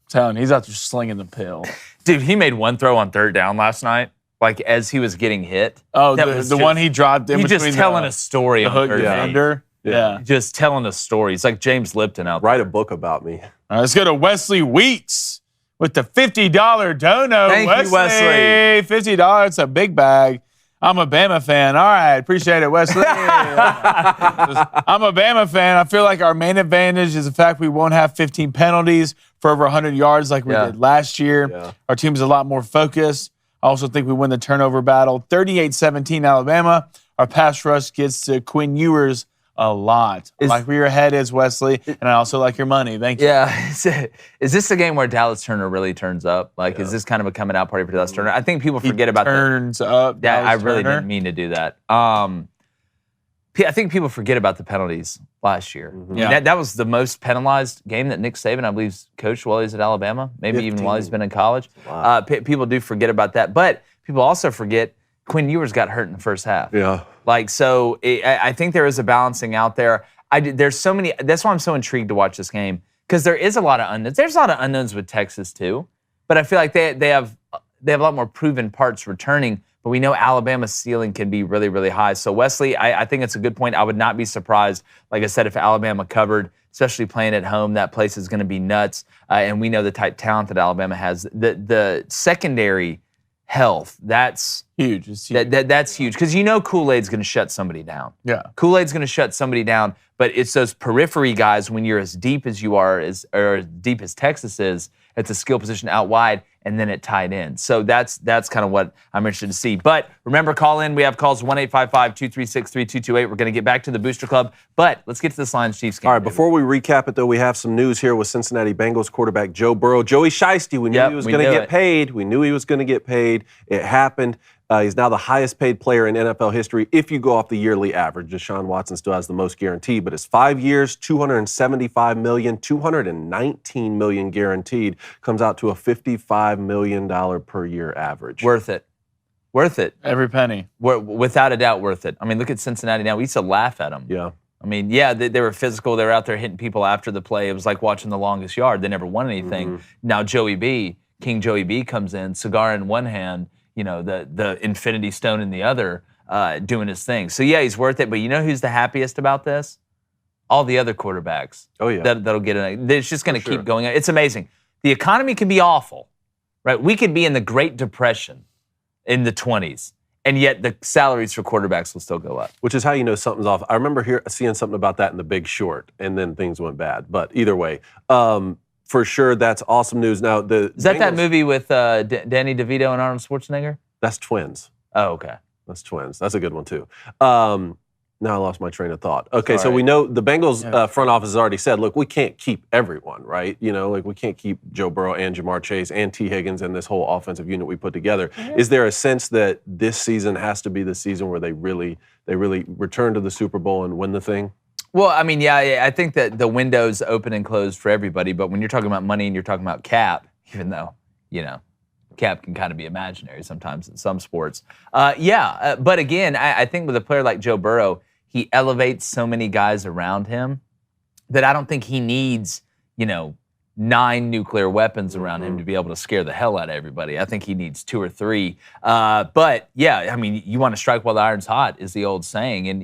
Telling you, he's out there slinging the pill. Dude, he made one throw on 3rd down last night, like as he was getting hit. Oh, That the was one just- he dropped in He's between just telling the, a story the on hook 3rd down. under. Yeah. Just telling a story. He's like James Lipton out there. Write a book about me. All right, let's go to Wesley Weeks with the $50 dono. Thank you, Wesley. $50. It's a big bag. I'm a Bama fan. All right, appreciate it, Wesley. I'm a Bama fan. I feel like our main advantage is the fact we won't have 15 penalties for over 100 yards like we did last year. Yeah. Our team's a lot more focused. I also think we win the turnover battle. 38-17 Alabama. Our pass rush gets to Quinn Ewers a lot. I like where your head is, Wesley, and I also like your money. Thank you. Yeah. Is this a game where Dallas Turner really turns up? Like, is this kind of a coming out party for Dallas Turner? I think people forget about that. Turns up. Yeah, I really Turner. didn't mean to do that. I think people forget about the penalties last year. Yeah. That was the most penalized game that Nick Saban, I believe, coached while he was at Alabama, maybe 15. even while he's been in college. Wow. People do forget about that. But people also forget Quinn Ewers got hurt in the first half. Yeah. Like, so I think there is a balancing out there. There's so many. That's why I'm so intrigued to watch this game, because there is a lot of unknowns. There's a lot of unknowns with Texas too, but I feel like they have a lot more proven parts returning. But we know Alabama's ceiling can be really, really high. So Wesley, I think it's a good point. I would not be surprised, like I said, if Alabama covered, especially playing at home. That place is going to be nuts, and we know the type of talent that Alabama has. The secondary health, that's huge. It's huge. That's huge, because you know Kool-Aid's going to shut somebody down. Yeah. Kool-Aid's going to shut somebody down, but it's those periphery guys when you're as deep as you are, or as deep as Texas is, at the skill position out wide, and then at tight end. So that's kind of what I'm interested to see. But remember, call in. We have calls 1-855-236-3228. We're going to get back to the Booster Club, but let's get to this Lions-Chiefs game. All right, before we recap it, though, we have some news here with Cincinnati Bengals quarterback Joe Burrow. Joey Shiesty, we knew he was going to get paid. We knew he was going to get paid. It happened. He's now the highest paid player in NFL history if you go off the yearly average. Deshaun Watson still has the most guaranteed, but it's 5 years, $275 million, $219 million guaranteed. Comes out to a $55 million per year average. Worth it. Worth it. Every penny. Without a doubt, worth it. I mean, look at Cincinnati now. We used to laugh at them. Yeah. I mean, yeah, they were physical. They were out there hitting people after the play. It was like watching the longest yard. They never won anything. Now King Joey B comes in, cigar in one hand, you know, the Infinity Stone in the other, doing his thing. So yeah, he's worth it. But you know who's the happiest about this? All the other quarterbacks. Oh yeah. That'll get it. It's just going to keep going. It's amazing. The economy can be awful, right? We could be in the Great Depression in the 20s, and yet the salaries for quarterbacks will still go up. Which is how you know something's off. I remember seeing something about that in The Big Short, and then things went bad. But either way, for sure, that's awesome news. Now, is that movie with Danny DeVito and Arnold Schwarzenegger? That's Twins. Oh, okay. That's Twins. That's a good one too. Now I lost my train of thought. Okay, Sorry. so we know the Bengals front office has already said, look, we can't keep everyone, right? You know, like we can't keep Joe Burrow and Jamar Chase and T. Higgins and this whole offensive unit we put together. Is there a sense that this season has to be the season where they really return to the Super Bowl and win the thing? Well, I mean, yeah, I think that the window's open and closed for everybody, but when you're talking about money and you're talking about cap, even though, you know, cap can kind of be imaginary sometimes in some sports. But again, I think with a player like Joe Burrow, he elevates so many guys around him that I don't think he needs, 9 nuclear weapons around him to be able to scare the hell out of everybody. I think he needs 2 or 3. But yeah, I mean, you want to strike while the iron's hot is the old saying. And,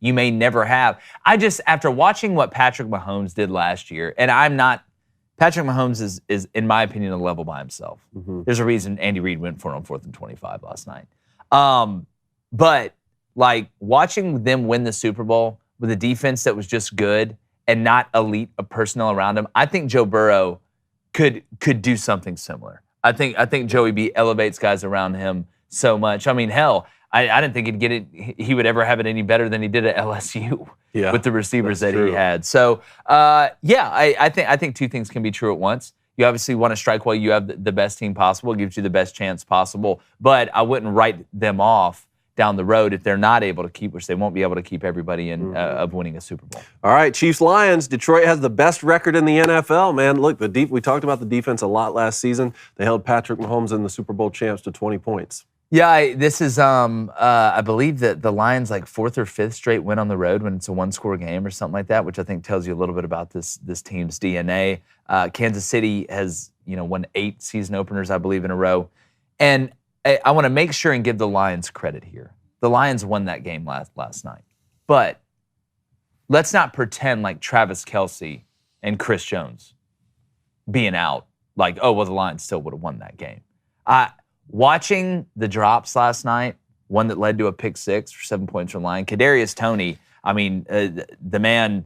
you may never have. After watching what Patrick Mahomes did last year, and Patrick Mahomes is in my opinion, a level by himself. There's a reason Andy Reid went for him on 4th and 25 last night. But like watching them win the Super Bowl with a defense that was just good and not elite personnel around him, I think Joe Burrow could do something similar. I think Joey B elevates guys around him so much. I mean, hell, I didn't think he would ever have it any better than he did at LSU with the receivers that he had. So, I think 2 things can be true at once. You obviously want to strike while you have the best team possible. It gives you the best chance possible. But I wouldn't write them off down the road if they're not able to keep, which they won't be able to keep everybody in of winning a Super Bowl. All right, Chiefs-Lions. Detroit has the best record in the NFL, man. Look, we talked about the defense a lot last season. They held Patrick Mahomes and the Super Bowl champs to 20 points. Yeah, this is, I believe that the Lions' 4th or 5th straight win on the road when it's a 1-score game or something like that, which I think tells you a little bit about this team's DNA. Kansas City has, won 8 season openers, I believe, in a row. And I want to make sure and give the Lions credit here. The Lions won that game last night. But let's not pretend like Travis Kelce and Chris Jones being out, the Lions still would have won that game. Watching the drops last night, one that led to a pick six for 7 points from line. Kadarius Toney, I mean, the man,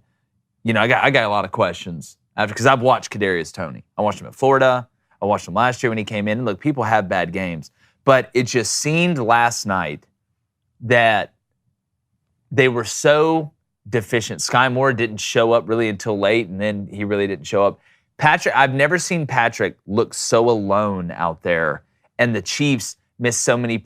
I got a lot of questions because I've watched Kadarius Toney. I watched him at Florida. I watched him last year when he came in. And look, people have bad games. But it just seemed last night that they were so deficient. Sky Moore didn't show up really until late, and then he really didn't show up. Patrick, I've never seen Patrick look so alone out there, and the Chiefs missed so many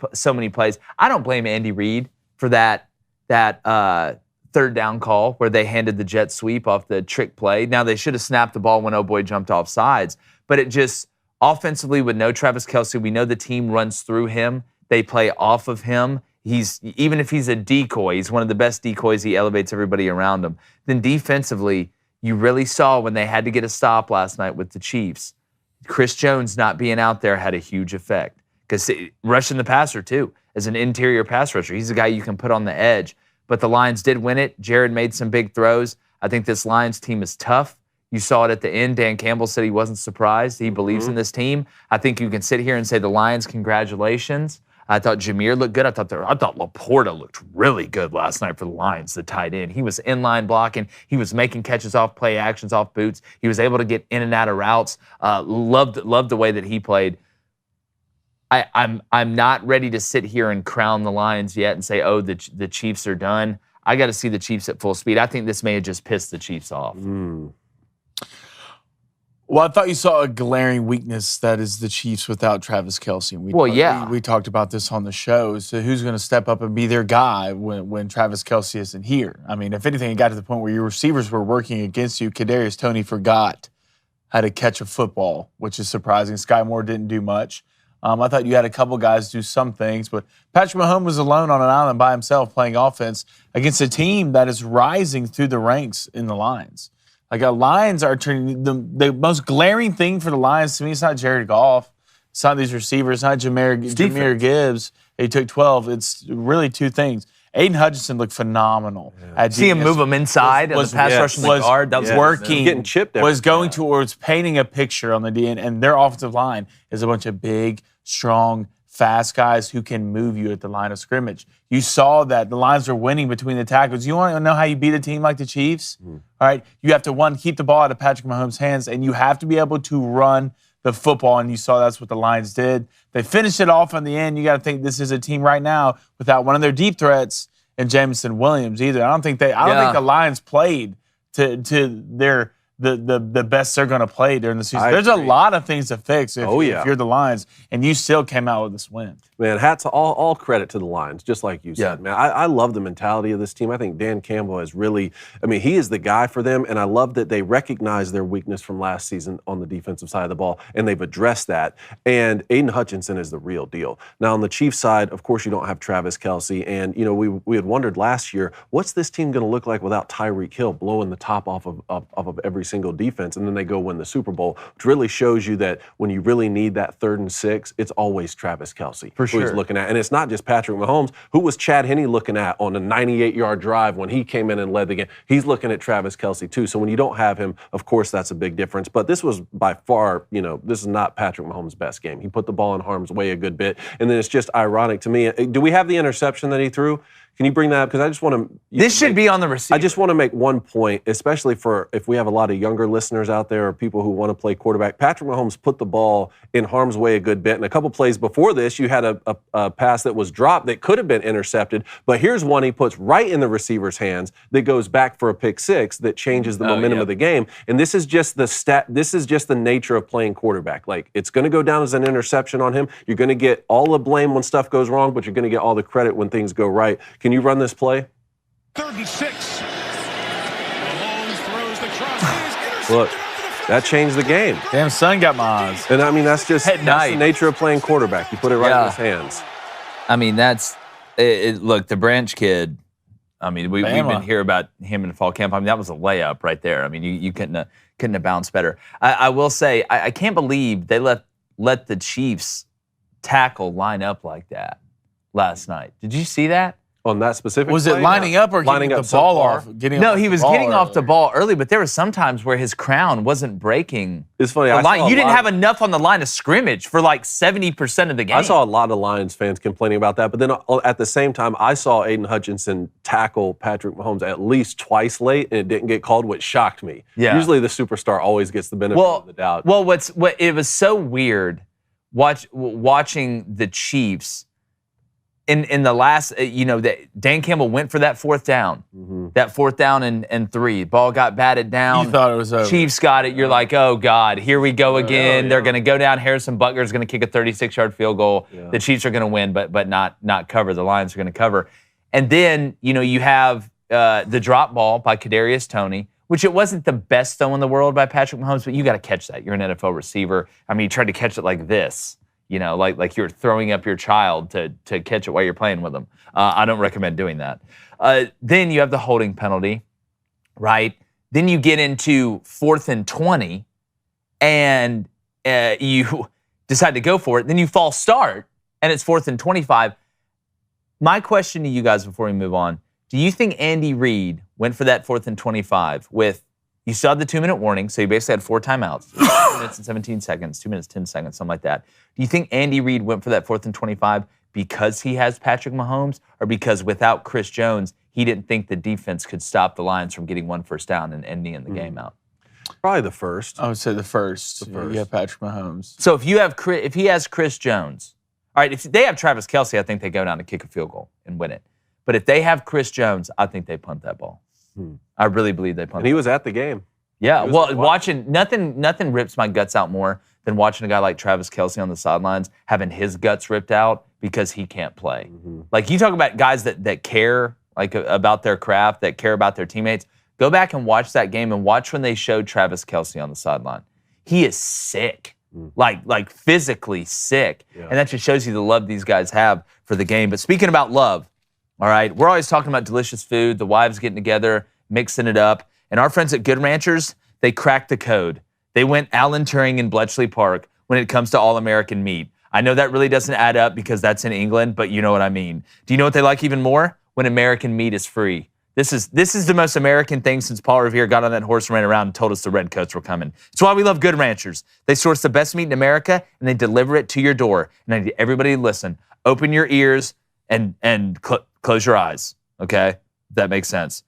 plays. I don't blame Andy Reid for that third down call where they handed the jet sweep off the trick play. Now, they should have snapped the ball when Boy jumped off sides, but it just offensively with no Travis Kelce, we know the team runs through him. They play off of him. Even if he's a decoy, he's one of the best decoys. He elevates everybody around him. Then defensively, you really saw when they had to get a stop last night with the Chiefs, Chris Jones not being out there had a huge effect. Because rushing the passer, too, as an interior pass rusher, he's a guy you can put on the edge. But the Lions did win it. Jared made some big throws. I think this Lions team is tough. You saw it at the end. Dan Campbell said he wasn't surprised. He believes in this team. I think you can sit here and say the Lions, congratulations. I thought Jameer looked good. I thought Laporta looked really good last night for the Lions, the tight end. He was inline blocking. He was making catches off play actions, off boots. He was able to get in and out of routes. Loved the way that he played. I'm not ready to sit here and crown the Lions yet and say, oh, the Chiefs are done. I got to see the Chiefs at full speed. I think this may have just pissed the Chiefs off. Well, I thought you saw a glaring weakness that is the Chiefs without Travis Kelce. We talked about this on the show. So who's going to step up and be their guy when Travis Kelce isn't here? I mean, if anything, it got to the point where your receivers were working against you. Kadarius Toney forgot how to catch a football, which is surprising. Sky Moore didn't do much. I thought you had a couple guys do some things, but Patrick Mahomes was alone on an island by himself playing offense against a team that is rising through the ranks in the Lions. Like, Lions are turning the most glaring thing for the Lions to me. It's not Jared Goff. It's not these receivers. It's not Jahmyr Gibbs. He took 12. It's really two things. Aiden Hutchinson looked phenomenal. See him move him inside and the pass rushing the guard. That was working. Getting chipped. Was going towards painting a picture on the DN, and their offensive line is a bunch of big, strong, fast guys who can move you at the line of scrimmage. You saw that the Lions are winning between the tackles. You want to know how you beat a team like the Chiefs? All right, you have to, one, keep the ball out of Patrick Mahomes' hands, and you have to be able to run the football, and you saw that's what the Lions did. They finished it off in the end. You got to think this is a team right now without one of their deep threats and Jameson Williams either. I don't think the Lions played to their the best they're going to play during the season. There's a lot of things to fix if you're the Lions, and you still came out with this win. Man, all credit to the Lions, just like you said, man. I love the mentality of this team. I think Dan Campbell has really, he is the guy for them, and I love that they recognize their weakness from last season on the defensive side of the ball, and they've addressed that. And Aiden Hutchinson is the real deal. Now, on the Chiefs side, of course, you don't have Travis Kelce, and, we had wondered last year, what's this team going to look like without Tyreek Hill blowing the top off of every single defense, and then they go win the Super Bowl, which really shows you that when you really need that 3rd and 6, it's always Travis Kelce. For sure. Who he's looking at. And it's not just Patrick Mahomes. Who was Chad Henne looking at on a 98-yard drive when he came in and led the game? He's looking at Travis Kelce too. So when you don't have him, of course, that's a big difference. But this was by far, this is not Patrick Mahomes' best game. He put the ball in harm's way a good bit. And then it's just ironic to me. Do we have the interception that he threw? Can you bring that up? Because I just want to... This should be on the receiver. I just want to make one point, especially for if we have a lot of younger listeners out there or people who want to play quarterback. Patrick Mahomes put the ball in harm's way a good bit. And a couple plays before this, you had a pass that was dropped that could have been intercepted. But here's one he puts right in the receiver's hands that goes back for a pick six that changes the momentum of the game. And this is just the nature of playing quarterback. Like, it's going to go down as an interception on him. You're going to get all the blame when stuff goes wrong, but you're going to get all the credit when things go right. Can you run this play? 3rd and 6. Mahomes throws the cross. Look, that changed the game. Damn, son got my eyes. And that's just the nature of playing quarterback. You put it right in his hands. That's it. Look, the Branch kid. We've been hearing about him in fall camp. That was a layup right there. You couldn't have bounced better. I will say, I can't believe they let the Chiefs tackle line up like that last night. Did you see that? On that specific Was play? it lining up or lining getting up the ball subpar? off? Getting No, off he the was ball getting off the early. ball early, but there were some times where his crown wasn't breaking. It's funny. The I line. saw a You didn't lot have enough on the line of scrimmage for like 70% of the game. I saw a lot of Lions fans complaining about that, but then at the same time, I saw Aiden Hutchinson tackle Patrick Mahomes at least twice late, and it didn't get called, which shocked me. Yeah. Usually the superstar always gets the benefit of the doubt. Well, it was so weird watching the Chiefs in the last, that Dan Campbell went for that fourth down, that fourth down and 3. Ball got batted down. You thought it was over. Chiefs got it. You're like, oh God, here we go again. yeah. They're going to go down. Harrison Butker's going to kick a 36-yard field goal. Yeah. The Chiefs are going to win, but not cover. The Lions are going to cover. And then you have the drop ball by Kadarius Toney, which it wasn't the best throw in the world by Patrick Mahomes, but you got to catch that. You're an NFL receiver. I mean, you tried to catch it like this. Like you're throwing up your child to catch it while you're playing with them. I don't recommend doing that. Then you have the holding penalty, right? Then you get into 4th and 20, and you decide to go for it. Then you false start, and it's 4th and 25. My question to you guys before we move on, do you think Andy Reid went for that 4th and 25 with, you still had the 2-minute warning, so you basically had 4 timeouts, 2 minutes and 17 seconds, 2 minutes, 10 seconds, something like that. Do you think Andy Reid went for that 4th and 25 because he has Patrick Mahomes, or because without Chris Jones, he didn't think the defense could stop the Lions from getting 1 first down and ending the game out? Probably the first. I would say the first. The first. Yeah, Patrick Mahomes. So if he has Chris Jones, all right, if they have Travis Kelce, I think they go down and kick a field goal and win it. But if they have Chris Jones, I think they punt that ball. I really believe they punt. And he was at the game. Yeah, He was well, watching. nothing rips my guts out more than watching a guy like Travis Kelce on the sidelines having his guts ripped out because he can't play. Like, you talk about guys that care about their craft, that care about their teammates. Go back and watch that game and watch when they showed Travis Kelce on the sideline. He is sick, like physically sick, and that just shows you the love these guys have for the game. But speaking about love, all right, we're always talking about delicious food, the wives getting together, mixing it up. And our friends at Good Ranchers, they cracked the code. They went Alan Turing in Bletchley Park when it comes to all-American meat. I know that really doesn't add up because that's in England, but you know what I mean. Do you know what they like even more? When American meat is free. This is the most American thing since Paul Revere got on that horse and ran around and told us the redcoats were coming. It's why we love Good Ranchers. They source the best meat in America, and they deliver it to your door. And I need everybody to listen. Open your ears and close your eyes, okay? That makes sense.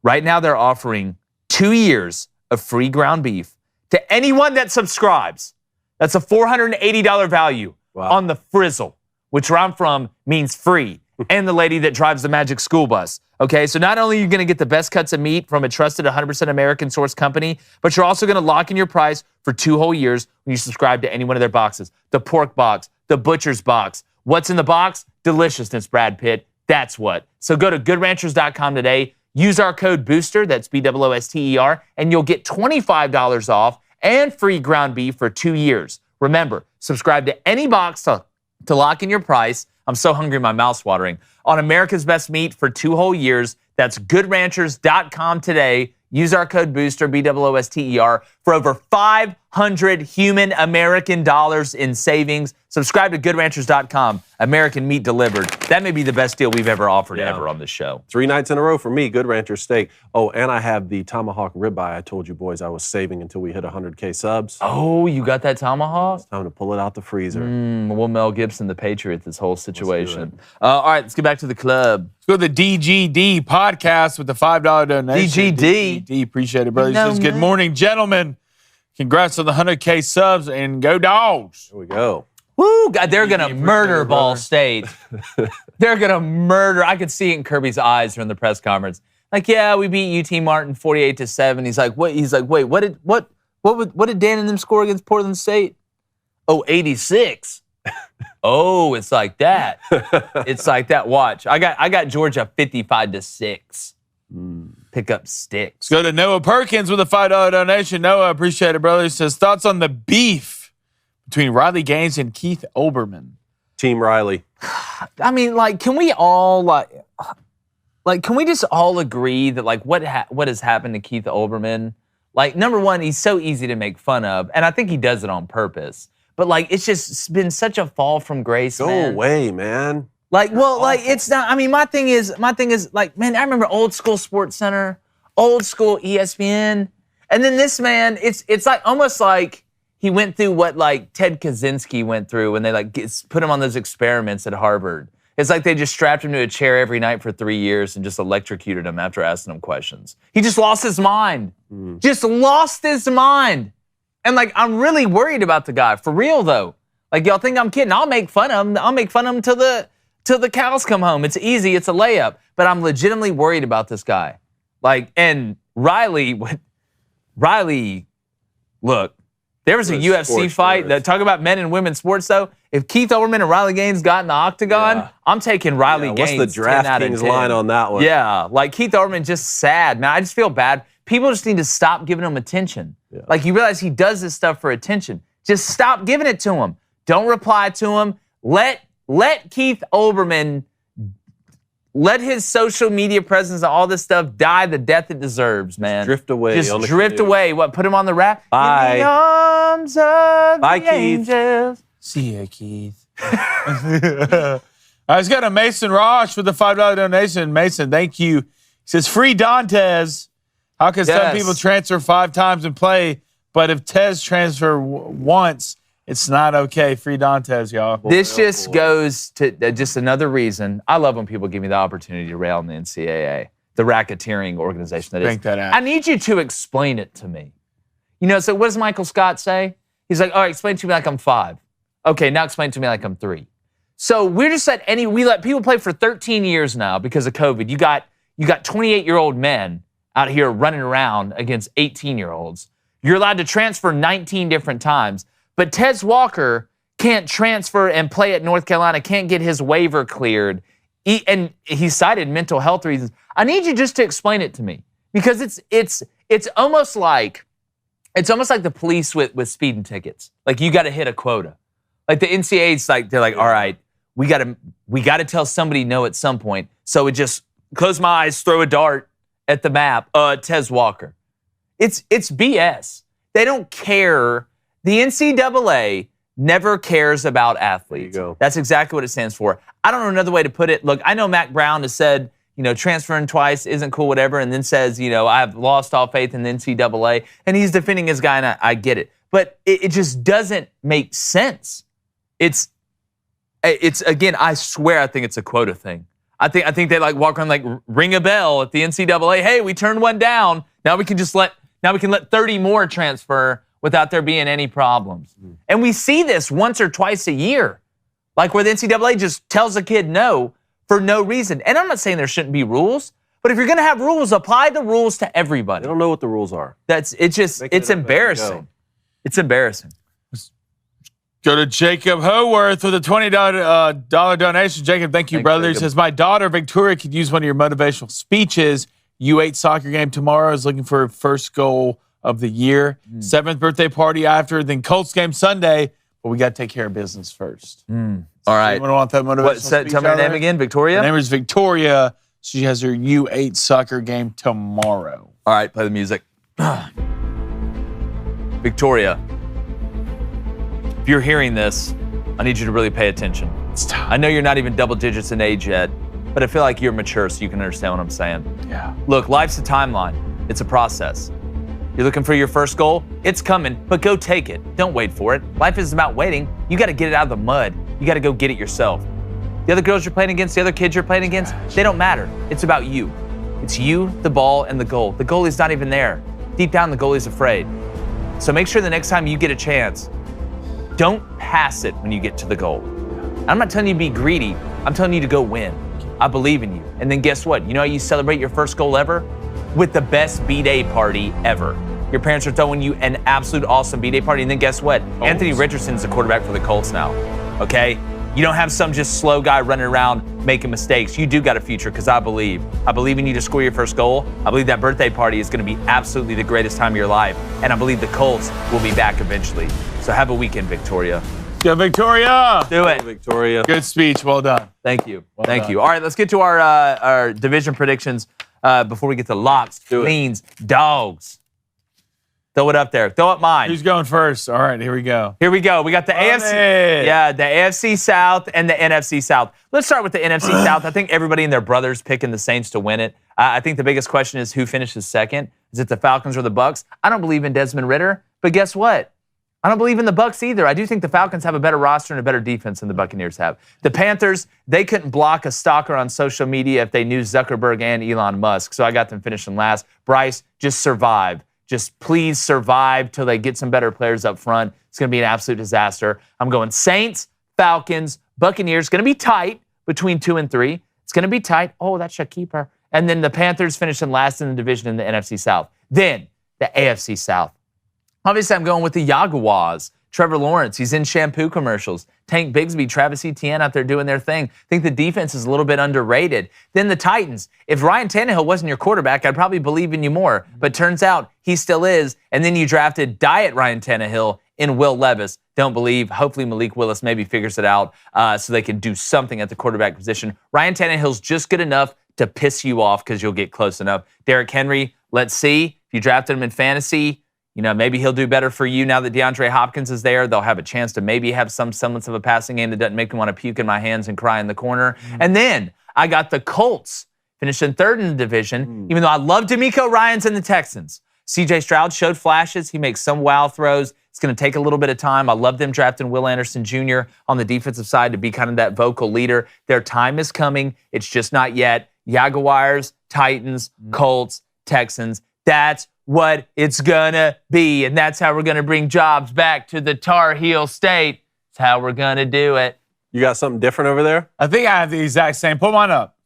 Right now, they're offering 2 years of free ground beef to anyone that subscribes. That's a $480 value on the Frizzle, which where I'm from means free, and the lady that drives the Magic School Bus. Okay, so not only are you going to get the best cuts of meat from a trusted 100% American source company, but you're also going to lock in your price for 2 whole years when you subscribe to any one of their boxes. The pork box, the butcher's box. What's in the box? Deliciousness, Brad Pitt. That's what. So go to goodranchers.com today. Use our code BOOSTER, that's BOOSTER, and you'll get $25 off and free ground beef for 2 years. Remember, subscribe to any box to lock in your price. I'm so hungry, my mouth's watering. On America's Best Meat for 2 whole years. That's goodranchers.com today. Use our code BOOSTER, BOOSTER, for over $500 human American dollars in savings. Subscribe to goodranchers.com. American meat delivered. That may be the best deal we've ever offered ever on this show. 3 nights in a row for me, Good Rancher Steak. Oh, and I have the tomahawk ribeye I told you boys I was saving until we hit 100K subs. Oh, you got that tomahawk? It's time to pull it out the freezer. Well, Mel Gibson, the Patriot, this whole situation. All right, let's get back to the club. Let's go to the DGD podcast with the $5 donation. DGD. Appreciate it, brother. He No, says, good man. morning, gentlemen. Congrats on the 100K subs and go Dogs. Here we go. Woo, God, they're going to appreciate murder it, Ball brother. State. They're going to murder. I could see it in Kirby's eyes during the press conference. Like, yeah, we beat UT Martin 48-7. He's like, what? He's like, wait, what did Dan and them score against Portland State? Oh, 86. Oh, it's like that. It's like that. Watch. I got Georgia 55-6. Pick up sticks. Let's go to Noah Perkins with a $5 donation. Noah, appreciate it, brother. He says, thoughts on the beef between Riley Gaines and Keith Olbermann. Team Riley. I mean, like, can we all can we just all agree that what has happened to Keith Olbermann? Like, number one, he's so easy to make fun of, and I think he does it on purpose. But it's just been such a fall from grace. Go man. away, man. Like, well, like it's not. I mean, my thing is like, man, I remember old school Sports Center, old school ESPN, and then this man, it's like almost like he went through what like Ted Kaczynski went through when they like put him on those experiments at Harvard. It's like they just strapped him to a chair every night for 3 years and just electrocuted him after asking him questions. He just lost his mind. Just lost his mind. And like, I'm really worried about the guy. For real though. Like, y'all think I'm kidding. I'll make fun of him. I'll make fun of him till the cows come home. It's easy. It's a layup. But I'm legitimately worried about this guy. Like, and Riley, look, there was a UFC fight. Talk about men and women's sports, though. If Keith Olbermann and Riley Gaines got in the octagon, I'm taking Riley Gaines. What's the DraftKings line on that one? Yeah, like Keith Olbermann just sad, man. I just feel bad. People just need to stop giving him attention. Yeah. Like, you realize he does this stuff for attention. Just stop giving it to him. Don't reply to him. Let Keith Olbermann, let his social media presence and all this stuff die the death it deserves, man. Drift away. Just drift away. What, put him on the raft? Bye. In the arms of Bye, the Keith. angels. See ya, Keith. I was got a Mason Rosh with a $5 donation. Mason, thank you. He says, free Dantes. How can some people transfer 5 times and play, but if Tez transfer once, it's not okay? Free Dantes, y'all. This just goes to just another reason. I love when people give me the opportunity to rail on the NCAA, the racketeering organization that Crank is. that out. I need you to explain it to me. You know, so what does Michael Scott say? He's like, all right, explain to me like I'm 5. Okay, now explain to me like I'm 3. So we're just we let people play for 13 years now because of COVID. You got 28-year-old men out here running around against 18-year-olds. You're allowed to transfer 19 different times. But Tez Walker can't transfer and play at North Carolina, can't get his waiver cleared. And he cited mental health reasons. I need you just to explain it to me. Because it's almost like the police with speeding tickets. Like, you got to hit a quota. Like the NCAA's like, they're like, all right, we got to tell somebody no at some point. So it just close my eyes, throw a dart at the map. Tez Walker. It's BS. They don't care. The NCAA never cares about athletes. There you go. That's exactly what it stands for. I don't know another way to put it. Look, I know Mac Brown has said, you know, transferring twice isn't cool, whatever, and then says, you know, I've lost all faith in the NCAA, and he's defending his guy, and I get it. But it just doesn't make sense. It's again, I swear I think it's a quota thing. I think they like walk around like ring a bell at the NCAA. Hey, we turned one down. Now we can let 30 more transfer without there being any problems. And we see this once or twice a year. Like where the NCAA just tells a kid no for no reason. And I'm not saying there shouldn't be rules, but if you're going to have rules, apply the rules to everybody. They don't know what the rules are. It's embarrassing. It's embarrassing. Go to Jacob Howarth with a $20 donation. Jacob, thank you, Thanks, brother. He Jacob. says, my daughter, Victoria, could use one of your motivational speeches. U8 soccer game tomorrow, is looking for her first goal of the year. 7th birthday party after, then Colts game Sunday. But we got to take care of business first. All right. Anyone want that motivational speech? Tell me her name again, Victoria? Her name is Victoria. She has her U8 soccer game tomorrow. All right, play the music. Victoria, if you're hearing this, I need you to really pay attention. I know you're not even double digits in age yet, but I feel like you're mature so you can understand what I'm saying. Yeah. Look, life's a timeline. It's a process. You're looking for your first goal? It's coming, but go take it. Don't wait for it. Life isn't about waiting. You got to get it out of the mud. You got to go get it yourself. The other girls you're playing against, the other kids you're playing against, they don't matter. It's about you. It's you, the ball, and the goal. The goalie's not even there. Deep down, the goalie's afraid. So make sure the next time you get a chance, don't pass it when you get to the goal. I'm not telling you to be greedy. I'm telling you to go win. I believe in you. And then guess what? You know how you celebrate your first goal ever? With the best B-Day party ever. Your parents are throwing you an absolute awesome B-Day party. And then guess what? Colts. Anthony Richardson's the quarterback for the Colts now. Okay? You don't have some just slow guy running around making mistakes. You do got a future because I believe. I believe in you to score your first goal. I believe that birthday party is going to be absolutely the greatest time of your life. And I believe the Colts will be back eventually. So have a weekend, Victoria. Go, Victoria. Do it. Victoria. Good speech. Well done. Thank you. Well Thank done. you. All right, let's get to our division predictions before we get to locks, Do it. cleans, dogs. Throw it up there. Throw up mine. Who's going first? All right, here we go. Here we go. We got the AFC. Yeah, the AFC South and the NFC South. Let's start with the NFC South. I think everybody and their brothers picking the Saints to win it. I think the biggest question is who finishes second. Is it the Falcons or the Bucs? I don't believe in Desmond Ridder, but guess what? I don't believe in the Bucs either. I do think the Falcons have a better roster and a better defense than the Buccaneers have. The Panthers, they couldn't block a stalker on social media if they knew Zuckerberg and Elon Musk, so I got them finishing last. Bryce, just survive. Just please survive till they get some better players up front. It's going to be an absolute disaster. I'm going Saints, Falcons, Buccaneers. Going to be tight between 2 and 3. It's going to be tight. Oh, that's a keeper. And then the Panthers finishing last in the division in the NFC South. Then the AFC South. Obviously, I'm going with the Jaguars. Trevor Lawrence, he's in shampoo commercials. Tank Bigsby, Travis Etienne out there doing their thing. I think the defense is a little bit underrated. Then the Titans. If Ryan Tannehill wasn't your quarterback, I'd probably believe in you more. But turns out he still is. And then you drafted Diet Ryan Tannehill in Will Levis. Don't believe. Hopefully Malik Willis maybe figures it out so they can do something at the quarterback position. Ryan Tannehill's just good enough to piss you off because you'll get close enough. Derrick Henry, let's see. If you drafted him in fantasy, maybe he'll do better for you now that DeAndre Hopkins is there. They'll have a chance to maybe have some semblance of a passing game that doesn't make me want to puke in my hands and cry in the corner. And then I got the Colts finishing third in the division, even though I love DeMeco Ryans and the Texans. CJ Stroud showed flashes. He makes some wow throws. It's going to take a little bit of time. I love them drafting Will Anderson Jr. on the defensive side to be kind of that vocal leader. Their time is coming. It's just not yet. Jaguars, Titans, Colts, Texans. That's what it's gonna be, and that's how we're gonna bring jobs back to the Tar Heel State. That's how we're gonna do it. You got something different over there? I think I have the exact same. Put mine up.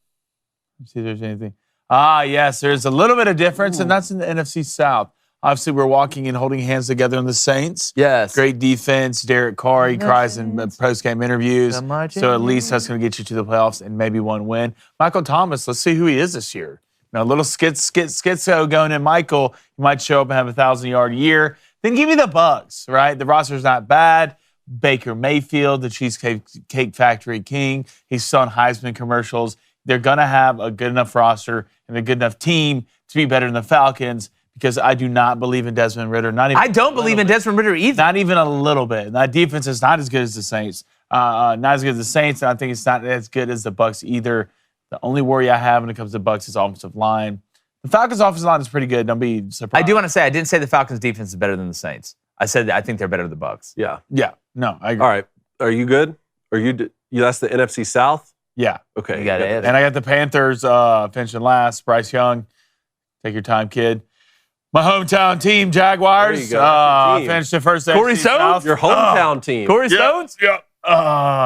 Let's see if there's anything. Yes, there's a little bit of difference, and that's in the NFC South. Obviously, we're walking and holding hands together on the Saints. Yes. Great defense. Derek Carr, he cries in post-game interviews. So at least that's going to get you to the playoffs and maybe one win. Michael Thomas, let's see who he is this year. Now, a little schizo going in. Michael, he might show up and have a 1,000-yard year. Then give me the Bucs, right? The roster's not bad. Baker Mayfield, the Cheesecake Factory king. He's still on Heisman commercials. They're going to have a good enough roster and a good enough team to be better than the Falcons because I do not believe in Desmond Ridder. I don't believe in Desmond Ridder either. Not even a little bit. And that defense is not as good as the Saints. Not as good as the Saints, and I think it's not as good as the Bucs either. The only worry I have when it comes to Bucs is offensive line. The Falcons' offensive line is pretty good. Don't be surprised. I do want to say, I didn't say the Falcons' defense is better than the Saints. I said that I think they're better than the Bucs. Yeah. Yeah. No, I agree. All right. Are you good? That's the NFC South? Yeah. Okay. You got it. And I got the Panthers finishing last. Bryce Young. Take your time, kid. My hometown team, Jaguars. There you go. Finished the first. Corey Stones? Your hometown team. Corey Stones? Yeah.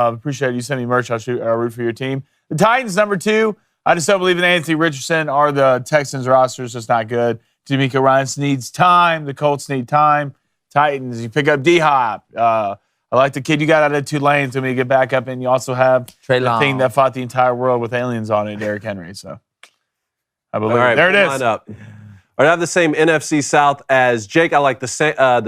Appreciate it. You send me merch. I'll root for your team. The Titans, number 2. I just don't believe in Anthony Richardson or the Texans roster. It's just not good. DeMeco Ryans needs time. The Colts need time. Titans, you pick up D-Hop. I like the kid you got out of Tulane to me to get back up. And you also have the thing that fought the entire world with aliens on it, Derrick Henry. So I believe there it is. Line up. I have the same NFC South as Jake. I like the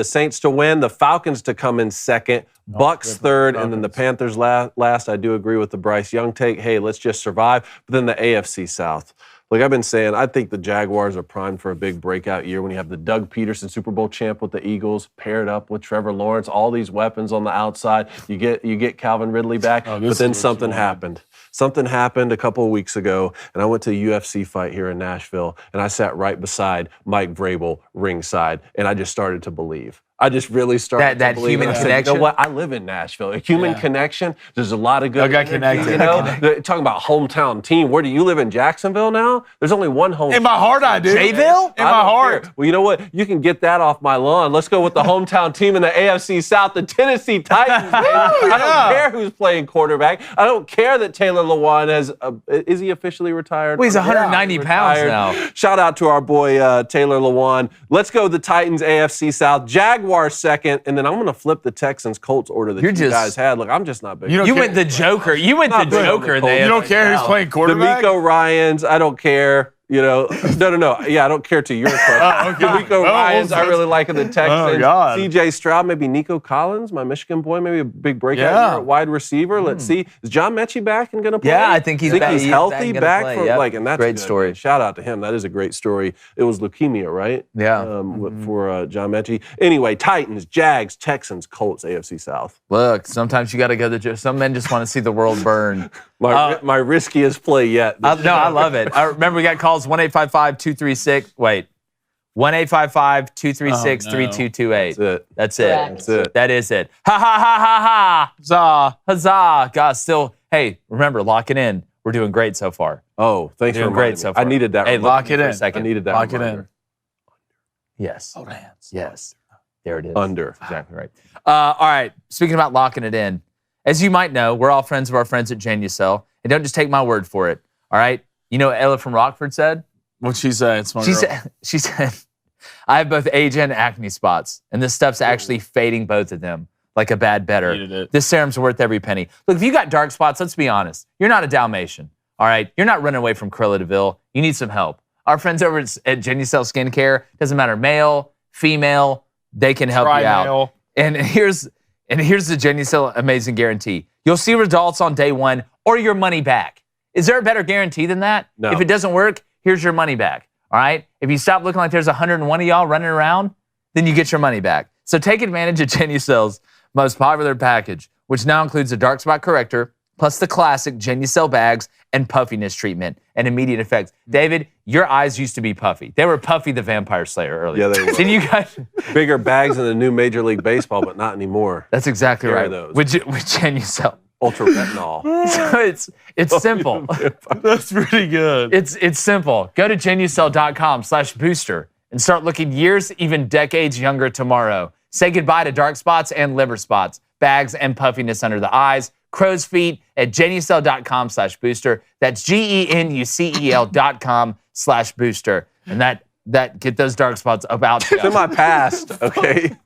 Saints to win, the Falcons to come in second, Bucs third, and then the Panthers last. I do agree with the Bryce Young take. Hey, let's just survive. But then the AFC South. Like I've been saying, I think the Jaguars are primed for a big breakout year when you have the Doug Peterson Super Bowl champ with the Eagles paired up with Trevor Lawrence, all these weapons on the outside. You get Calvin Ridley back, but then something happened. Something happened a couple of weeks ago, and I went to a UFC fight here in Nashville, and I sat right beside Mike Vrabel ringside, and I just started to believe. I just really started to believe. Human connection. connection. You know what? I live in Nashville. A human connection. There's a lot of good. I got connected. You know, talking about hometown team. Where do you live in Jacksonville now? There's only one hometown. In my heart, I do. Jayville? In my heart. Well, you know what? You can get that off my lawn. Let's go with the hometown team in the AFC South, the Tennessee Titans. Baby. I don't care who's playing quarterback. I don't care that Taylor Lewan is he officially retired? Well, he's 190 pounds now. Shout out to our boy Taylor Lewan. Let's go the Titans AFC South, Jaguars second, and then I'm going to flip the Texans Colts order that you guys had. Look, I'm just not big. You went the Joker. You went the Joker. You don't care who's playing quarterback? DeMeco Ryans, I don't care. No. Yeah, I don't care to your question. D'Amico Ryans, I really like in the Texans. God. C.J. Stroud, maybe Nico Collins, my Michigan boy, maybe a big breakout year at wide receiver. Let's see. Is John Mechie back and going to play? Yeah, I think he's back. He's healthy, back play. from Yep. and that's great good. story. Shout out to him. That is a great story. It was leukemia, right? Yeah. For John Mechie. Anyway, Titans, Jags, Texans, Colts, AFC South. Look, sometimes you got to go to some men just want to see the world burn. My riskiest play yet. I love it. I remember we got calls 1-855-236. Wait, 1-855-236-3228. That's it. That's it. That is it. Ha ha ha ha ha. Huzzah. Huzzah. God, still. Hey, remember, lock it in. We're doing great so far. Oh, thanks for Doing reminding great me. so far. I needed that. Hey, reminder. lock it in. For a second. I needed that. Lock reminder. it in. Yes. Hold hands. Yes. There it is. Under. Exactly right. All right. Speaking about locking it in, as you might know, we're all friends of our friends at Genucel. And don't just take my word for it. All right. You know what Ella from Rockford said? What'd she say? It's my girl. She said, I have both age and acne spots, and this stuff's actually fading both of them like a bad better. Needed it. This serum's worth every penny. Look, if you got dark spots, let's be honest. You're not a Dalmatian, all right? You're not running away from Cruella de Vil. You need some help. Our friends over at Genucel Skincare, doesn't matter, male, female, they can help you out. Tri-male. And here's the Genucel amazing guarantee. You'll see results on day one or your money back. Is there a better guarantee than that? No. If it doesn't work, here's your money back. All right? If you stop looking like there's 101 of y'all running around, then you get your money back. So take advantage of Genucel's most popular package, which now includes a dark spot corrector, plus the classic Genucel bags and puffiness treatment and immediate effects. David, your eyes used to be puffy. They were Puffy the Vampire Slayer earlier. Yeah, they were. Didn't you guys? Bigger bags in the new Major League Baseball, but not anymore. That's exactly Here are right. those. With Genucel. Ultra retinol. So it's simple. That's pretty good. It's simple. Go to Genucel.com/booster and start looking years, even decades younger tomorrow. Say goodbye to dark spots and liver spots, bags and puffiness under the eyes, crow's feet at Genucel.com/booster. That's GENUCEL.com/booster. And that get those dark spots about. It's in my past, okay?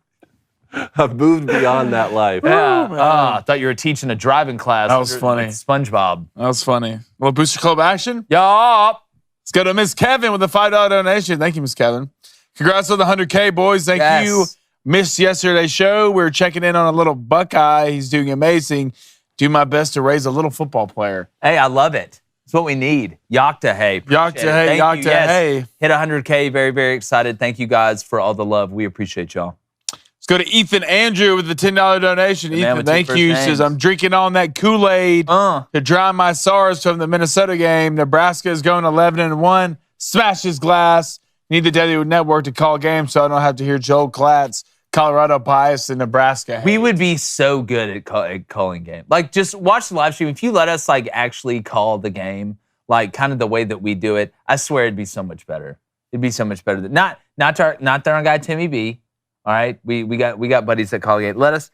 I've moved beyond that life. I thought you were teaching a driving class. That was funny. Like SpongeBob. That was funny. Well, Booster Club action? Yup. Let's go to Miss Kevin with a $5 donation. Thank you, Miss Kevin. Congrats on the 100K, boys. Thank you. Missed yesterday's show. We were checking in on a little Buckeye. He's doing amazing. Do my best to raise a little football player. Hey, I love it. It's what we need. Yakta hey. Yakta hey, Thank you. Yakta hey. Hit 100K. Very, very excited. Thank you guys for all the love. We appreciate y'all. Let's go to Ethan Andrew with the $10 donation. The man Ethan, with two thank first you. He names. says, I'm drinking on that Kool-Aid to drown my sorrows from the Minnesota game. Nebraska is going 11-1. Smash his glass. Need the Daily Network to call games so I don't have to hear Joel Klatt's Colorado bias in Nebraska. We would be so good at calling game. Like, just watch the live stream. If you let us, like, actually call the game, like, kind of the way that we do it, I swear it'd be so much better. It'd be so much better. Not our guy, Timmy B. All right? We got buddies that call the game. Let us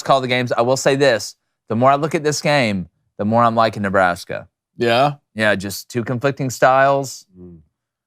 call the games. I will say this. The more I look at this game, the more I'm liking Nebraska. Yeah? Yeah, just two conflicting styles. You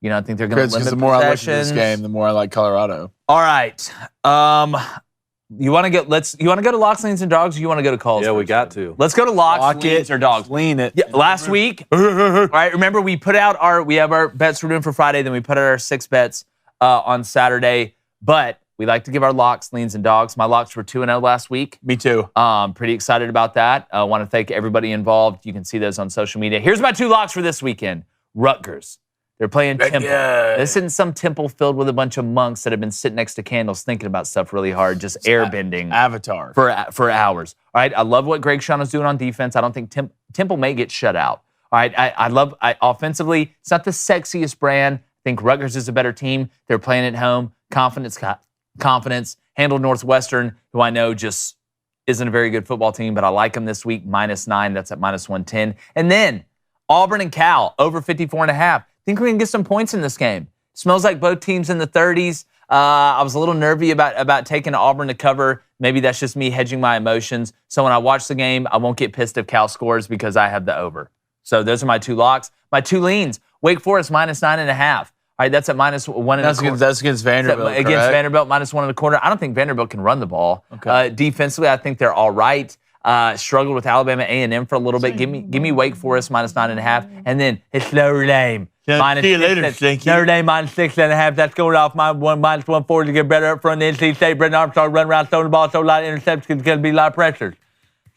know, I think they're going to limit the more I look at possessions. this game, the more I like Colorado. All right. You want to go to locks, leans, and dogs, or you want to go to calls? Yeah, we first? got to. Let's go to locks, Lock leans, it or dogs. Lean it. Yeah, last week, all right, remember we put out we have our bets we're doing for Friday, then we put out our 6 bets on Saturday, but we like to give our locks, leans, and dogs. My locks were 2-0 last week. Me too. Pretty excited about that. I want to thank everybody involved. You can see those on social media. Here's my 2 locks for this weekend. Rutgers. They're playing Temple. Yeah. This isn't some temple filled with a bunch of monks that have been sitting next to candles thinking about stuff really hard, just airbending Avatar. for hours. All right, I love what Greg Schiano's doing on defense. I don't think Temple may get shut out. All right, I love offensively. It's not the sexiest brand. I think Rutgers is a better team. They're playing at home. Confidence. Handled Northwestern, who I know just isn't a very good football team, but I like them this week. -9. That's at -110. And then Auburn and Cal over 54.5. Think we can get some points in this game. Smells like both teams in the 30s. I was a little nervy about taking Auburn to cover. Maybe that's just me hedging my emotions. So when I watch the game, I won't get pissed if Cal scores because I have the over. So those are my 2 locks. My 2 leans. Wake Forest -9.5. All right, that's at -1.25. That's against Vanderbilt. Against Vanderbilt, -1.25. I don't think Vanderbilt can run the ball. Okay. Defensively, I think they're all right. Struggled with Alabama A&M for a little bit. Give me Wake Forest minus 9.5, and then it's Notre Dame. Minus see you 6. later, Stinky. Notre Dame minus 6.5. That's going off my minus 140 to get better up front. NC State, Brendan Armstrong run around, throwing the ball, so a lot of interceptions. It's going to be a lot of pressures.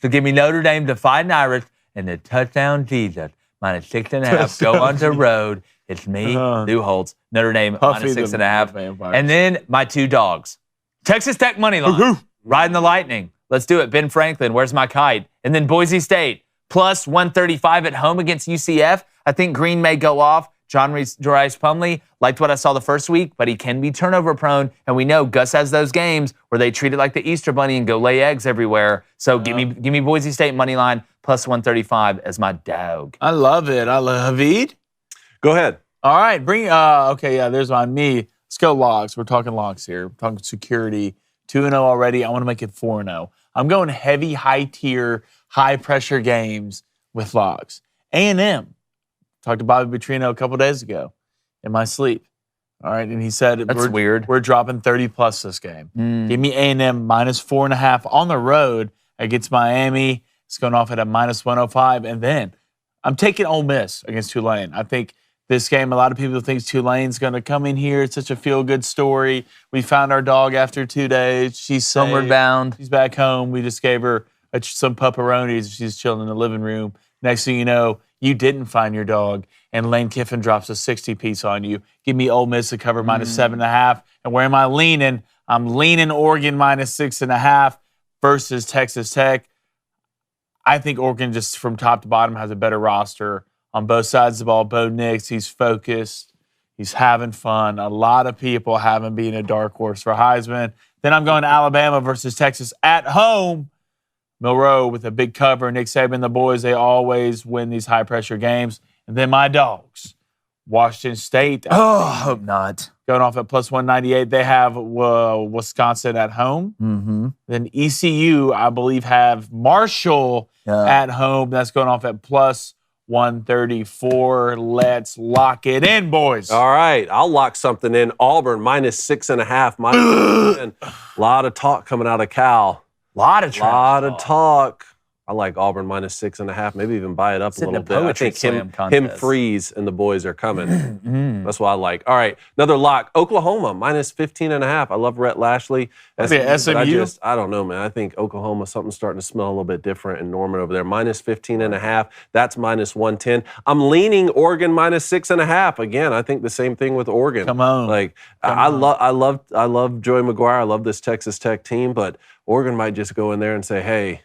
So give me Notre Dame to Fighting Irish and the touchdown Jesus minus 6.5. Go on the road. It's me, Lou Holtz, Notre Dame minus 6.5. And then my two dogs. Texas Tech money line. Riding the Lightning. Let's do it. Ben Franklin, where's my kite? And then Boise State plus 135 at home against UCF. I think Green may go off. Jarius Plumlee, liked what I saw the first week, but he can be turnover prone. And we know Gus has those games where they treat it like the Easter Bunny and go lay eggs everywhere. So give me Boise State money line plus 135 as my dog. I love it. I love it. Go ahead. All right, there's on me. Let's go logs. We're talking logs here. We're talking security. 2-0 already. I want to make it 4-0. I'm going heavy, high-tier, high-pressure games with logs. A&M. Talked to Bobby Petrino a couple days ago in my sleep. All right, and he said, That's weird. We're dropping 30-plus this game. Give me A&M minus 4.5 on the road against Miami. It's going off at a minus 105. And then I'm taking Ole Miss against Tulane. I think this game, a lot of people think Tulane's going to come in here. It's such a feel-good story. We found our dog after 2 days. She's safe. Homeward bound. She's back home. We just gave her some pepperonis. She's chilling in the living room. Next thing you know, you didn't find your dog, and Lane Kiffin drops a 60-piece on you. Give me Ole Miss to cover minus 7.5. And where am I leaning? I'm leaning Oregon minus 6.5 versus Texas Tech. I think Oregon just from top to bottom has a better roster on both sides of the ball. Bo Nix, he's focused. He's having fun. A lot of people have him being a dark horse for Heisman. Then I'm going to Alabama versus Texas at home. Milroe with a big cover. Nick Saban, the boys, they always win these high-pressure games. And then my dogs, Washington State. Oh, I hope not. Going off at plus 198. They have Wisconsin at home. Mm-hmm. Then ECU, I believe, have Marshall at home. That's going off at plus 134. Let's lock it in, boys. All right, I'll lock something in. Auburn minus 6.5. Minus 10. A lot of talk coming out of Cal. Lot of talk. I like Auburn minus 6.5. Maybe even buy it up a little bit. I think him Freeze and the boys are coming. That's what I like. All right, another lock. Oklahoma minus 15.5. I love Rhett Lashley. SMU. I don't know, man. I think Oklahoma, something's starting to smell a little bit different in Norman over there. Minus 15.5. That's minus 110. I'm leaning Oregon minus 6.5. Again, I think the same thing with Oregon. Come on. I love Joey McGuire. I love this Texas Tech team, but Oregon might just go in there and say, hey,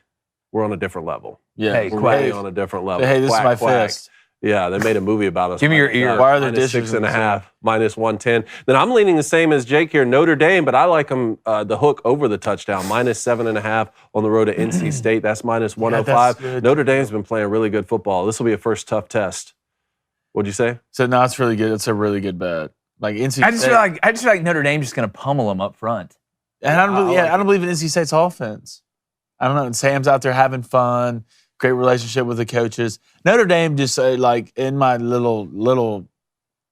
we're on a different level. Yeah, hey, we're really on a different level. Hey, this is my fist. Yeah, they made a movie about us. Give me your ear. Why are there minus dishes 6.5, minus 110. Then I'm leaning the same as Jake here, Notre Dame, but I like them the hook over the touchdown, minus 7.5 on the road to NC State. That's minus 105. Yeah, Notre Dame's been playing really good football. This will be a first tough test. What'd you say? So no, it's really good. It's a really good bet. Like NC State. I just feel like Notre Dame's just going to pummel them up front. And I don't believe in NC State's offense. I don't know. And Sam's out there having fun, great relationship with the coaches. Notre Dame just in my little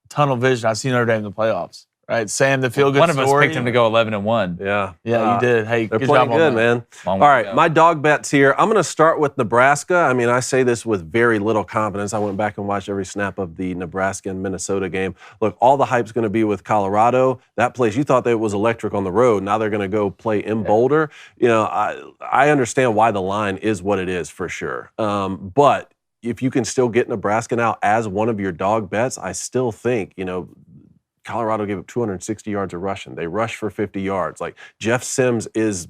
tunnel vision, I see Notre Dame in the playoffs. Right, Sam, the feel good One story. of us picked him to go 11-1. Yeah. Yeah, you did. Hey, they're good playing job good, on that. man. All right, my dog bets here. I'm going to start with Nebraska. I mean, I say this with very little confidence. I went back and watched every snap of the Nebraska and Minnesota game. Look, all the hype's going to be with Colorado. That place, you thought that it was electric on the road. Now they're going to go play in Boulder. You know, I understand why the line is what it is for sure. But if you can still get Nebraska now as one of your dog bets, I still think, Colorado gave up 260 yards of rushing. They rushed for 50 yards. Like Jeff Sims is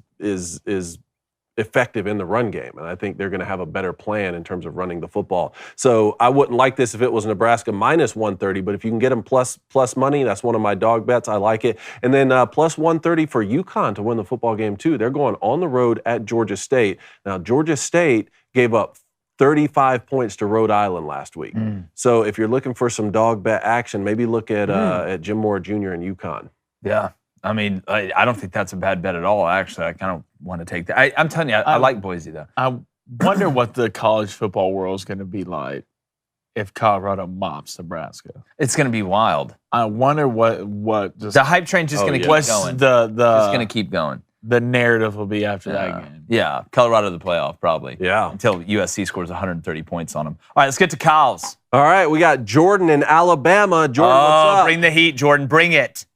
effective in the run game, and I think they're going to have a better plan in terms of running the football. So I wouldn't like this if it was Nebraska minus 130, but if you can get them plus money, that's one of my dog bets. I like it. And then plus 130 for UConn to win the football game too. They're going on the road at Georgia State. Now Georgia State gave up 35 points to Rhode Island last week. So if you're looking for some dog bet action, maybe look at Jim Moore Jr. and UConn. Yeah. I mean, I don't think that's a bad bet at all, actually. I kind of want to take that. I'm telling you, I like Boise, though. I wonder what the college football world is going to be like if Colorado mops Nebraska. It's going to be wild. I wonder what just the hype train just going to keep going. The it's going to keep going. the narrative will be after that game. Yeah, Colorado the playoff probably. Yeah. Until USC scores 130 points on them. All right, let's get to Kyle's. All right, we got Jordan in Alabama. Jordan, what's up? Bring the heat, Jordan. Bring it.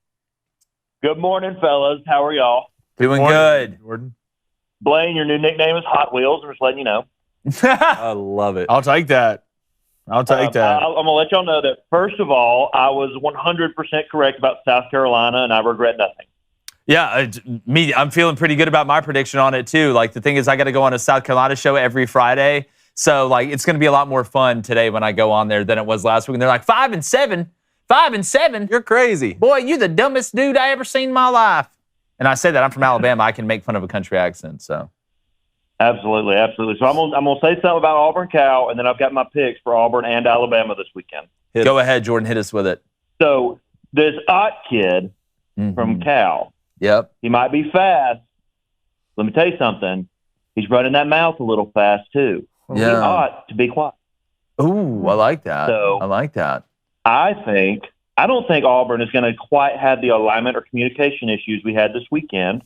Good morning, fellas. How are y'all? Doing good. Jordan. Blaine, your new nickname is Hot Wheels. I'm just letting you know. I love it. I'll take that. I'll take that. I'm going to let y'all know that, first of all, I was 100% correct about South Carolina, and I regret nothing. Yeah, I'm feeling pretty good about my prediction on it too. Like the thing is, I got to go on a South Carolina show every Friday, so like it's going to be a lot more fun today when I go on there than it was last week. And they're like 5-7, 5-7. You're crazy, boy. You the dumbest dude I ever seen in my life. And I say that I'm from Alabama. I can make fun of a country accent. So absolutely. So I'm gonna say something about Auburn Cal, and then I've got my picks for Auburn and Alabama this weekend. Go ahead, Jordan. Hit us with it. So this Ott kid from Cal. Yep. He might be fast. Let me tell you something. He's running that mouth a little fast, too. Yeah. He ought to be quiet. Ooh, I like that. So, I like that. I don't think Auburn is going to quite have the alignment or communication issues we had this weekend.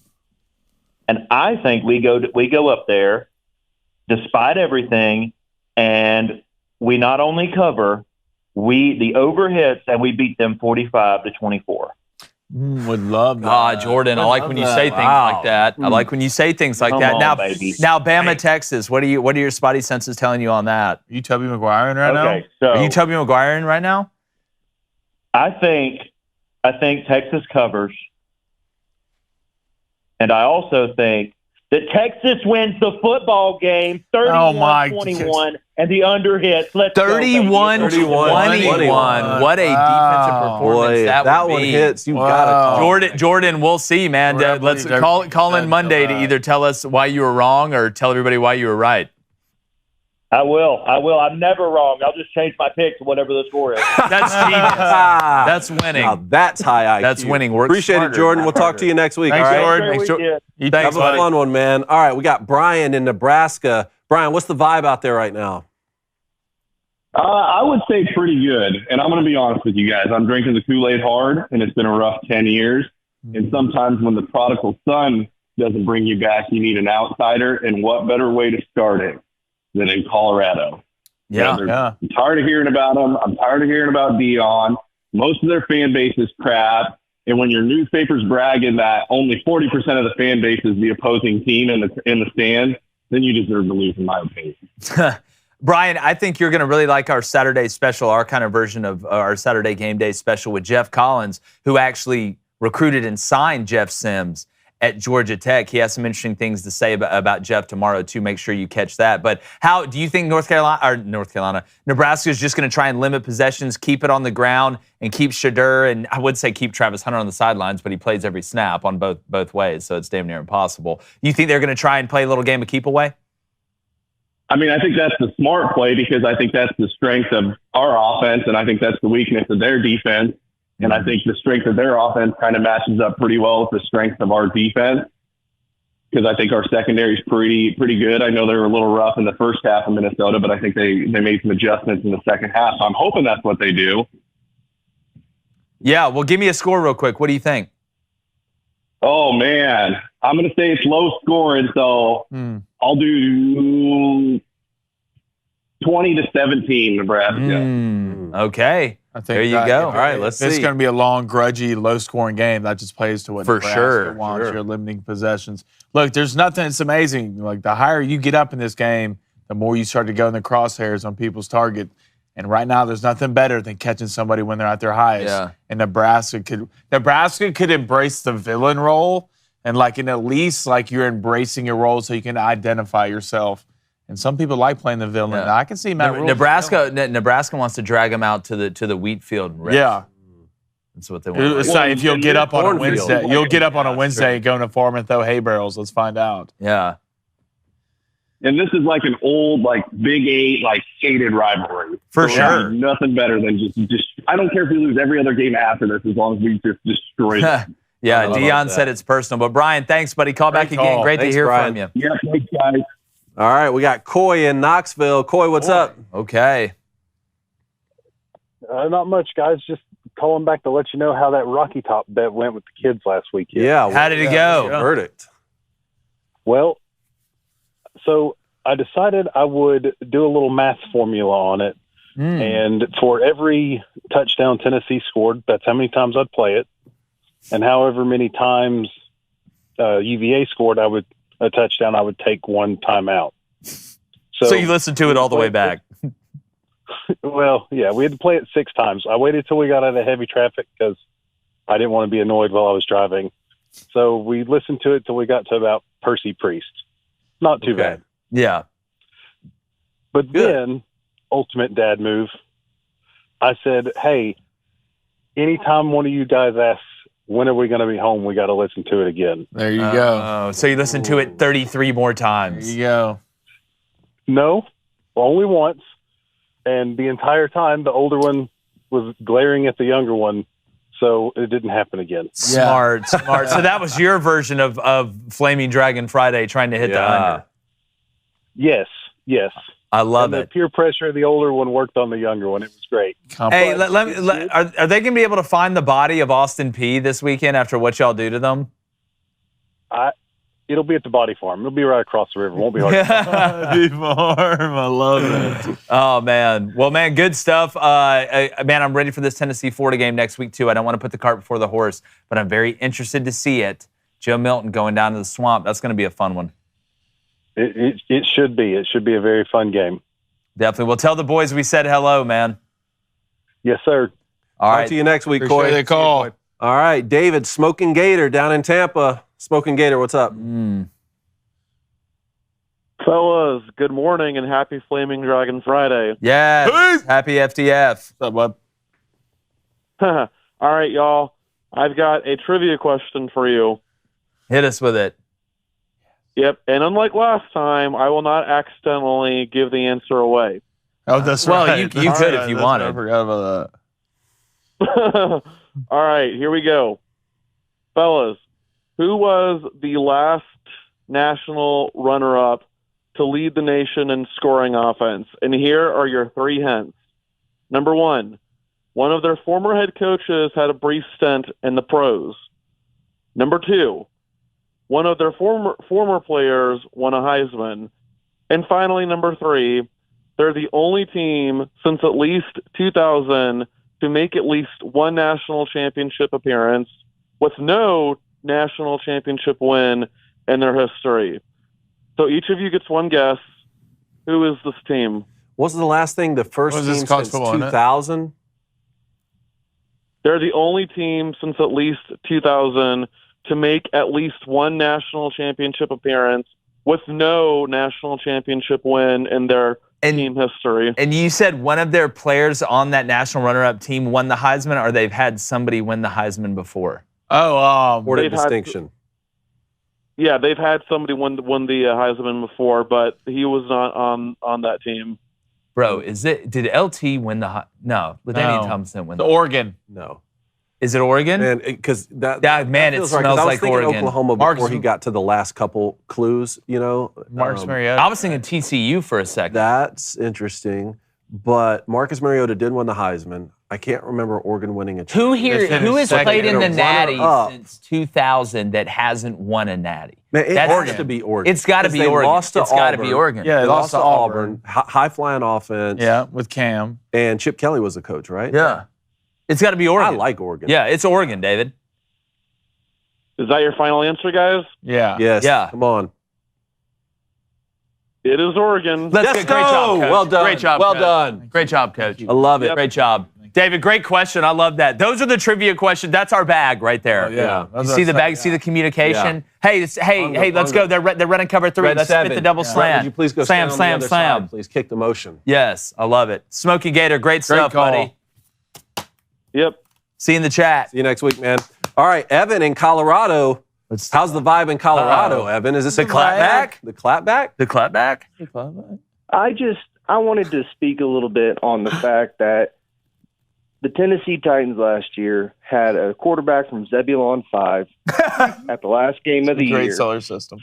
And I think we go up there, despite everything, and we not only cover, the overhits, and we beat them 45-24. Would love that. Jordan, I like when you say things like that. I like when you say things like that. Now, Bama, Texas. What are your spidey senses telling you on that? Are you Tubby McGuire right now? So are you Tubby McGuire right now? I think Texas covers, and I also think that Texas wins the football game 31-21, and the under hits. 31-21. What a defensive performance that would be. One hits. You gotta call. Jordan, we'll see, man. Let's call in Monday to either tell us why you were wrong or tell everybody why you were right. I will. I'm never wrong. I'll just change my pick to whatever the score is. That's genius. That's winning. Now that's high IQ. That's winning. Appreciate it, Jordan. We'll talk to you next week. Thanks, all right? Jordan. Have a fun one, man. All right, we got Brian in Nebraska. Brian, what's the vibe out there right now? I would say pretty good. And I'm going to be honest with you guys. I'm drinking the Kool-Aid hard, and it's been a rough 10 years. And sometimes when the prodigal son doesn't bring you back, you need an outsider. And what better way to start it than in Colorado? Yeah. I'm tired of hearing about them. I'm tired of hearing about Dion. Most of their fan base is crap. And when your newspaper's bragging that only 40% of the fan base is the opposing team in the stand, then you deserve to lose, in my opinion. Brian, I think you're going to really like our Saturday special, our kind of version of our Saturday game day special with Jeff Collins, who actually recruited and signed Jeff Sims at Georgia Tech. He has some interesting things to say about Jeff tomorrow, too. Make sure you catch that. But how do you think Nebraska is just going to try and limit possessions, keep it on the ground, and keep Shadur, and I would say keep Travis Hunter on the sidelines, but he plays every snap on both ways, so it's damn near impossible. You think they're going to try and play a little game of keep away? I mean, I think that's the smart play because I think that's the strength of our offense, and I think that's the weakness of their defense. And I think the strength of their offense kind of matches up pretty well with the strength of our defense because I think our secondary is pretty good. I know they were a little rough in the first half of Minnesota, but I think they made some adjustments in the second half. So I'm hoping that's what they do. Yeah, well, give me a score real quick. What do you think? Oh, man. I'm going to say it's low scoring, so I'll do 20-17 Nebraska. Okay. I think there you go. All right, let's see. It's going to be a long, grudgy, low-scoring game. That just plays to what For Nebraska sure. wants. You're limiting possessions. Look, there's nothing that's amazing. Like, the higher you get up in this game, the more you start to go in the crosshairs on people's target. And right now, there's nothing better than catching somebody when they're at their highest. Yeah. And Nebraska could embrace the villain role and, like, at least, like, you're embracing your role so you can identify yourself. And some people like playing the villain. Yeah. I can see Matt Rule. Nebraska wants to drag him out to the wheat field. And rest. Yeah. That's what they want. It's like if you'll get up on a Wednesday, and go into farm and throw hay barrels. Let's find out. Yeah. And this is like an old, like Big 8, like hated rivalry. For sure. Nothing better than just. I don't care if we lose every other game after this, as long as we just destroy them. Yeah, Dion said it's personal. But Brian, thanks, buddy. Call back again. Great to hear from you. Yeah, thanks, guys. All right, we got Coy in Knoxville. Coy, what's up? Okay. Not much, guys. Just calling back to let you know how that Rocky Top bet went with the kids last weekend. Yeah. How did it go? Verdict. Well, so I decided I would do a little math formula on it. And for every touchdown Tennessee scored, that's how many times I'd play it. And however many times UVA scored a touchdown, I would take one timeout. So you listened to it all the way back. Well, yeah, we had to play it 6 times. I waited till we got out of heavy traffic because I didn't want to be annoyed while I was driving. So we listened to it till we got to about Percy Priest. Not too bad. Yeah. But then, ultimate dad move, I said, hey, anytime one of you guys asks, when are we going to be home, we got to listen to it again. There you go. So you listened to it 33 more times. There you go. No, only once. And the entire time, the older one was glaring at the younger one, so it didn't happen again. Smart. So that was your version of Flaming Dragon Friday, trying to hit the under. Yes. I love and it. The peer pressure of the older one worked on the younger one. It was great. Hey, are they going to be able to find the body of Austin P this weekend after what y'all do to them? It'll be at the body farm. It'll be right across the river. Won't be hard. Body farm. I love it. Oh, man. Well, man, good stuff. Man, I'm ready for this Tennessee-Florida game next week, too. I don't want to put the cart before the horse, but I'm very interested to see it. Joe Milton going down to the Swamp. That's going to be a fun one. It should be. It should be a very fun game. Definitely. Well, tell the boys we said hello, man. Yes, sir. All right. Talk to you next week, Appreciate Coy. the call. All right, David, Smoking Gator down in Tampa. Smoking Gator, what's up? Fellas, good morning and happy Flaming Dragon Friday. Yes. Happy FTF. What's up, bud? All right, y'all. I've got a trivia question for you. Hit us with it. Yep, and unlike last time, I will not accidentally give the answer away. Oh, that's Well, right. you could if you wanted. I forgot about All right, here we go. Fellas, who was the last national runner-up to lead the nation in scoring offense? And here are your 3 hints. Number 1, one of their former head coaches had a brief stint in the pros. Number 2, one of their former players won a Heisman. And finally, number 3, they're the only team since at least 2000 to make at least one national championship appearance with no national championship win in their history. So each of you gets one guess. Who is this team? What was the last thing? The first Was team this college since football, isn't it? 2000? They're the only team since at least 2000 to make at least one national championship appearance with no national championship win in their team history. And you said one of their players on that national runner-up team won the Heisman, or they've had somebody win the Heisman before? Oh, Or the distinction. Yeah, they've had somebody win the Heisman before, but he was not on that team. Bro, did LT win the no, LaDainian Thompson didn't win the Oregon. No. Is it Oregon? And because that feels right, smells I was like thinking Oregon. Oklahoma Marcus- before he got to the last couple clues, you know. Marcus Mariota. I was thinking TCU for a second. That's interesting. But Marcus Mariota did win the Heisman. I can't remember Oregon winning a Who has played in the Natty runner-up. since 2000 that hasn't won a Natty? Man, it That's has to be Oregon. It's got to be They Oregon. lost to It's got to be Auburn. Oregon. Yeah, They lost to Auburn. High flying offense. Yeah, with Cam. And Chip Kelly was the coach, right? Yeah. It's got to be Oregon. I like Oregon. Yeah, it's Oregon, David. Is that your final answer, guys? Yeah. Yes. Yeah. Come on. It is Oregon. Let's Let's go. Great job, go. Coach. Well done. Great job. Well Coach. done. Great job, Coach. I love it. Great job. David, great question. I love that. Those are the trivia questions. That's our bag right there. Oh, yeah. You see the bag? You see the communication? Hey, let's go. They're running cover 3. Red Let's 7. spit the double slam. Would you please go slam, stand on the slam, other slam. side, please kick the motion. Yes, I love it. Smokey Gator, great stuff, call. buddy. Yep. See you in the chat. See you next week, man. All right, Evan in Colorado. How's the vibe in Colorado, Evan? Is this The clapback? The clapback? The clapback? I wanted to speak a little bit on the fact that the Tennessee Titans last year had a quarterback from Zebulon 5 at the last game of the Great year. solar system.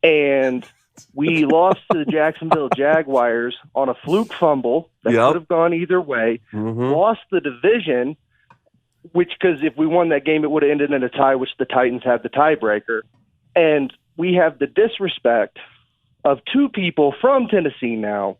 And we lost to the Jacksonville Jaguars on a fluke fumble that Yep. could have gone either way. Mm-hmm. Lost the division, which, because if we won that game, it would have ended in a tie, which the Titans had the tiebreaker. And we have the disrespect of two people from Tennessee now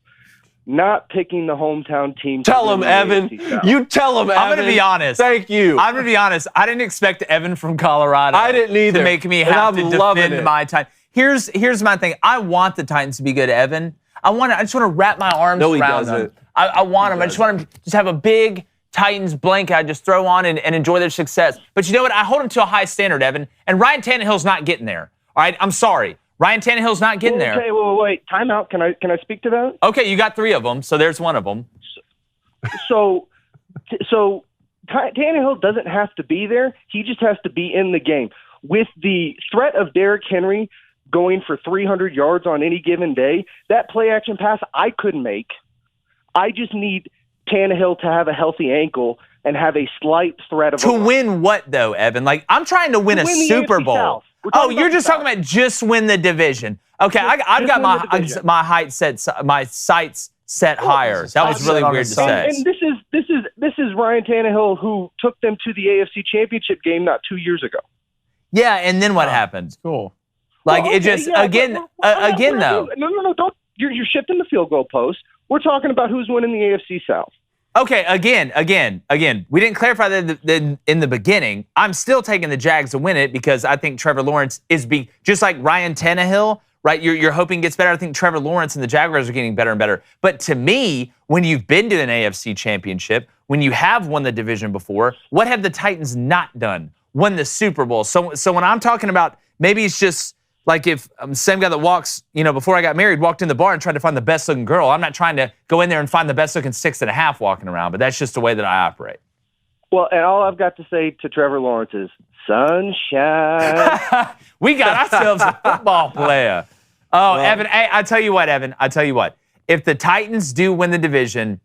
not picking the hometown team. Tell him, Evan. You tell him, Evan. I'm going to be honest. Thank you. I'm going to be honest. I didn't expect Evan from Colorado I didn't either. to make me have to defend my time. Here's my thing. I want the Titans to be good, Evan. I just want to wrap my arms around them. I want them. I just want them to just have a big Titans blanket I just throw on and enjoy their success. But you know what? I hold them to a high standard, Evan. And Ryan Tannehill's not getting there. All right? I'm sorry. Ryan Tannehill's not getting there. Okay, wait. Time out. Can I speak to that? Okay, you got 3 of them, so there's one of them. So Tannehill doesn't have to be there. He just has to be in the game. With the threat of Derrick Henry going for 300 yards on any given day, that play-action pass I couldn't make. I just need Tannehill to have a healthy ankle and have a slight threat of to win what, though, Evan? Like, I'm trying to win a Super Bowl. Oh, you're just talking about just win the division. Okay, I've got my sights set higher. That was really weird to say. And this is Ryan Tannehill, who took them to the AFC Championship game not 2 years ago. Yeah, and then what happened? Cool. Like it just again though. No, don't. You're shifting the field goal post. We're talking about who's winning the AFC South. Okay, again. We didn't clarify that in the beginning. I'm still taking the Jags to win it because I think Trevor Lawrence is just like Ryan Tannehill, right? You're hoping gets better. I think Trevor Lawrence and the Jaguars are getting better and better. But to me, when you've been to an AFC championship, when you have won the division before, what have the Titans not done? Won the Super Bowl. So when I'm talking about maybe it's just like if same guy that walks, before I got married, walked in the bar and tried to find the best looking girl. I'm not trying to go in there and find the best looking 6.5 walking around, but that's just the way that I operate. Well, and all I've got to say to Trevor Lawrence is sunshine. We got ourselves a football player. Oh, well, Evan, I tell you what, Evan. If the Titans do win the division,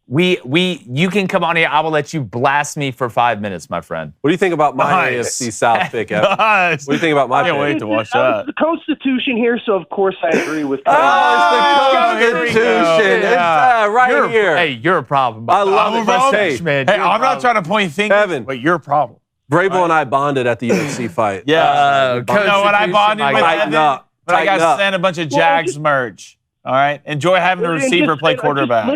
you can come on here. I will let you blast me for 5 minutes, my friend. What do you think about my AFC South pick, Evan? What do you think about my pick? I can't wait to watch that. The Constitution here, so of course I agree with it's the Constitution. It's right here. Hey, you're a problem. I love it. Man. Hey, I'm not trying to point fingers, Evan, but you're a problem. Vrabel and I bonded at the UFC fight. Yeah. When I bonded with Evan, but I got sent a bunch of Jags merch. All right? Enjoy having a receiver play quarterback.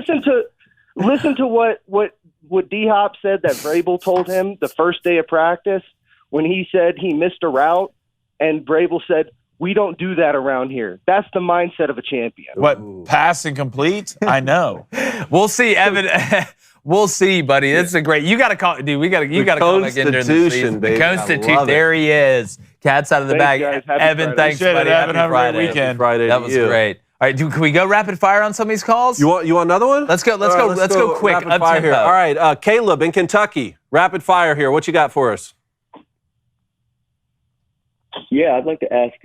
Listen to what D-Hop said that Vrabel told him the first day of practice when he said he missed a route, and Vrabel said, "We don't do that around here." That's the mindset of a champion. What, pass and complete? I know. We'll see, Evan. We'll see, buddy. This is a great. You got to call, dude. You got to call back in during the season. The Constitution. There he is. Cat's out of the bag. Evan, thanks, buddy. Evan, have a great weekend. That was great. All right, can we go rapid fire on some of these calls? You want another one? Let's go quick. Rapid fire here. All right, Caleb in Kentucky. Rapid fire here. What you got for us? Yeah, I'd like to ask,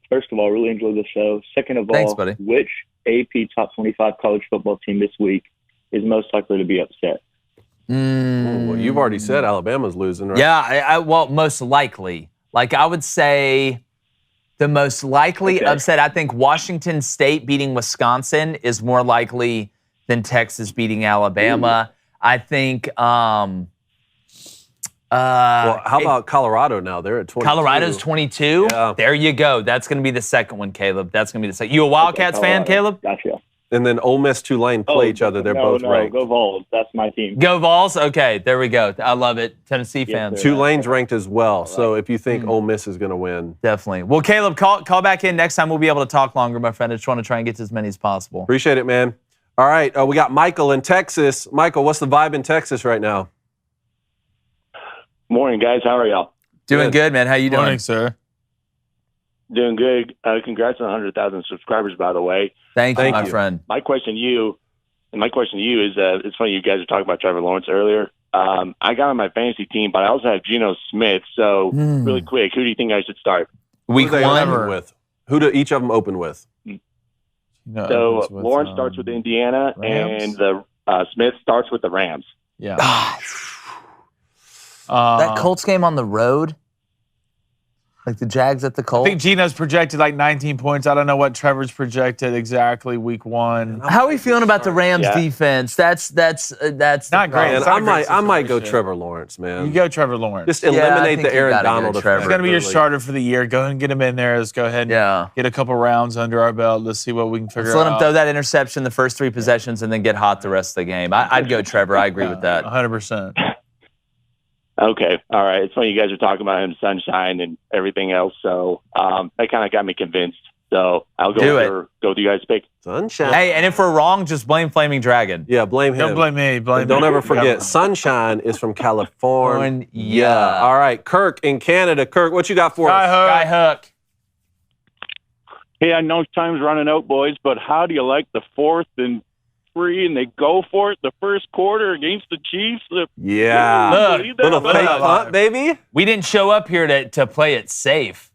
first of all, really enjoyed the show. Second of all, thanks, buddy. Which AP top 25 college football team this week is most likely to be upset? Well, you've already said Alabama's losing, right? Yeah, well, most likely. Like, I would say the most likely upset, I think Washington State beating Wisconsin is more likely than Texas beating Alabama. I think well, how about Colorado now? They're at 22. Colorado's 22? Yeah. There you go. That's going to be the second one, Caleb. That's going to be the second. You a Wildcats fan, Caleb? Gotcha. And then Ole Miss, Tulane play each other. They're both ranked. Go Vols. That's my team. Go Vols? Okay, there we go. I love it. Tennessee fans. Tulane's ranked as well. So if you think Ole Miss is going to win. Definitely. Well, Caleb, call back in. Next time we'll be able to talk longer, my friend. I just want to try and get to as many as possible. Appreciate it, man. All right, we got Michael in Texas. Michael, what's the vibe in Texas right now? Morning, guys. How are y'all? Doing good, man. How you doing? Morning, sir. Doing good. Congrats on 100,000 subscribers, by the way. Thank you, my friend. My question to you is, it's funny you guys were talking about Trevor Lawrence earlier. I got on my fantasy team, but I also have Geno Smith. So really quick, who do you think I should start? Week one. With? Who do each of them open with? So Lawrence starts with Indiana, Rams? and the Smith starts with the Rams. Yeah. That Colts game on the road. Like the Jags at the Colts? I think Gino's projected like 19 points. I don't know what Trevor's projected exactly week 1. How are we feeling about the Rams defense? That's not great. Man, I might go Trevor Lawrence, man. You go Trevor Lawrence. Just eliminate the Aaron Donald effect. He's going to be your starter for the year. Go ahead and get him in there. Let's go ahead and get a couple rounds under our belt. Let's see what we can figure out. Let's let him throw that interception the first 3 possessions and then get hot the rest of the game. I'd go Trevor. I agree with that. 100%. Okay. All right. It's funny you guys are talking about him, sunshine and everything else. So that kind of got me convinced. So I'll go with you guys' pick. Sunshine. Hey, and if we're wrong, just blame Flaming Dragon. Yeah, blame him. Don't blame me. Don't ever forget, Sunshine is from California. Yeah. All right, Kirk in Canada. Kirk, what you got for us? Sky Hook. Hey, I know time's running out, boys, but how do you like the 4th and 3 and they go for it the first quarter against the Chiefs? Yeah. Look, little fake punt, baby. We didn't show up here to play it safe.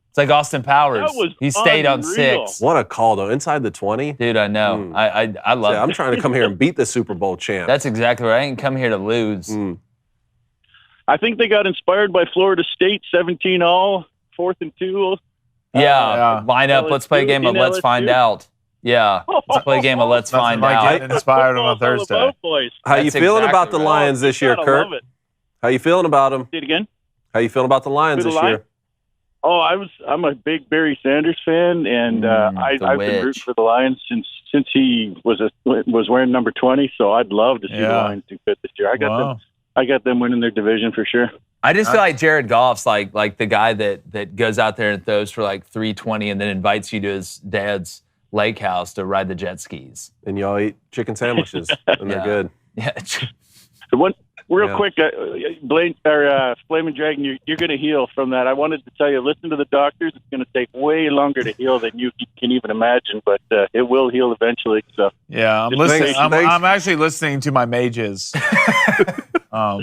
It's like Austin Powers. He stayed on 6. What a call, though. Inside the 20. Dude, I know. I love it. I'm trying to come here and beat the Super Bowl champ. That's exactly right. I ain't come here to lose. I think they got inspired by Florida State, 17-all, 4th and 2. Line up. Let's play a game of Let's Find Out. Yeah. Let's play a game of Let's Find Out. Getting inspired on a Thursday. How you feeling about the Lions this year, Kirk? How you feeling about them? Say it again. How you feeling about the Lions this year? Oh, I'm a big Barry Sanders fan, and I've been rooting for the Lions since he was wearing number 20. So I'd love to see the Lions do good this year. I got them winning their division for sure. I just feel like Jared Goff's like the guy that goes out there and throws for like 320 and then invites you to his dad's lake house to ride the jet skis. And y'all eat chicken sandwiches, and they're good. Yeah. Real quick, Flaming Dragon, you're going to heal from that. I wanted to tell you, listen to the doctors. It's going to take way longer to heal than you can even imagine, but it will heal eventually. So yeah, I'm listening. I'm actually listening to my mages. My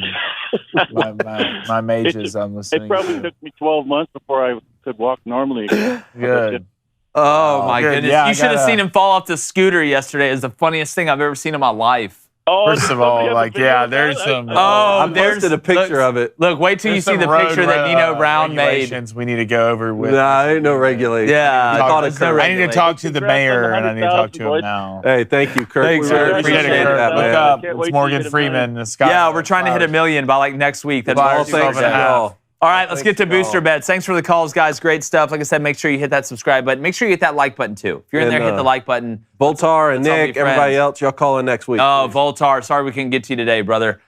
mages. I'm listening. It probably took me 12 months before I could walk normally again. Good. Oh my goodness! Yeah, you should have seen him fall off the scooter yesterday. It's the funniest thing I've ever seen in my life. First of all, there's some. I posted a picture of it. Look, wait till you see the picture that Nino Brown made. We need to go over with. Nah, ain't no regulation. Yeah, I need to talk to the mayor, and I need to talk to him now. Hey, thank you, Kirk. Thanks, we really appreciate appreciate it, that, Look man. up. It's Morgan Freeman. We're trying to hit 1 million by like next week. That's Well, thanks, y'all. All right, let's get to booster bets. Thanks for the calls, guys. Great stuff. Like I said, make sure you hit that subscribe button. Make sure you hit that like button, too. If you're in there, hit the like button. Voltar and Nick, everybody else, y'all call in next week. Oh, Voltar. Sorry we couldn't get to you today, brother.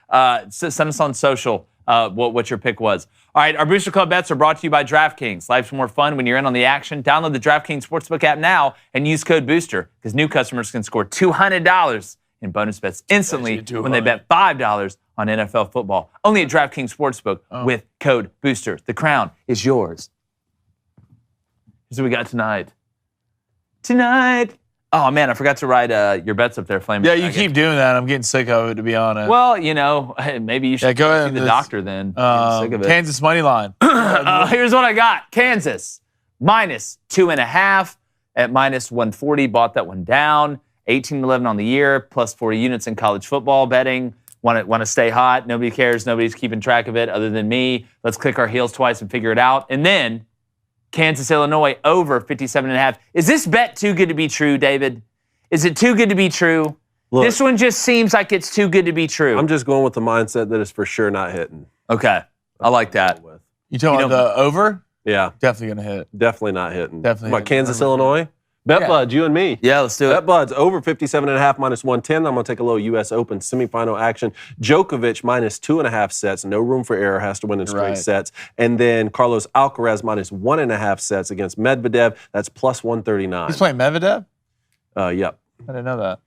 Send us on social what your pick was. All right, our Booster Club bets are brought to you by DraftKings. Life's more fun when you're in on the action. Download the DraftKings Sportsbook app now and use code BOOSTER because new customers can score $200 in bonus bets instantly when they bet $5 on NFL football. Only at DraftKings Sportsbook with code BOOSTER. The crown is yours. Here's what we got tonight. Oh, man, I forgot to write your bets up there, Flaming. Yeah, you keep doing that. I'm getting sick of it, to be honest. Well, maybe you should go ahead see the doctor then. Sick of it. Kansas money line. Here's what I got. Kansas, -2.5 at -140. Bought that one down. 18-11 on the year, plus 40 units in college football betting. Want to stay hot. Nobody cares. Nobody's keeping track of it other than me. Let's click our heels twice and figure it out. And then Kansas, Illinois, over 57.5. Is this bet too good to be true, David? Is it too good to be true? Look, this one just seems like it's too good to be true. I'm just going with the mindset that it's for sure not hitting. Okay. I like that. You talking about the over? Yeah. Definitely going to hit. Definitely not hitting. Definitely. What, Kansas, Illinois? BetBuds, you and me. Yeah, let's do it. BetBuds, over 57.5, -110. I'm going to take a little U.S. Open semifinal action. Djokovic, -2.5 sets. No room for error. Has to win in straight sets. And then Carlos Alcaraz, -1.5 sets against Medvedev. That's +139. He's playing Medvedev? Yep. I didn't know that.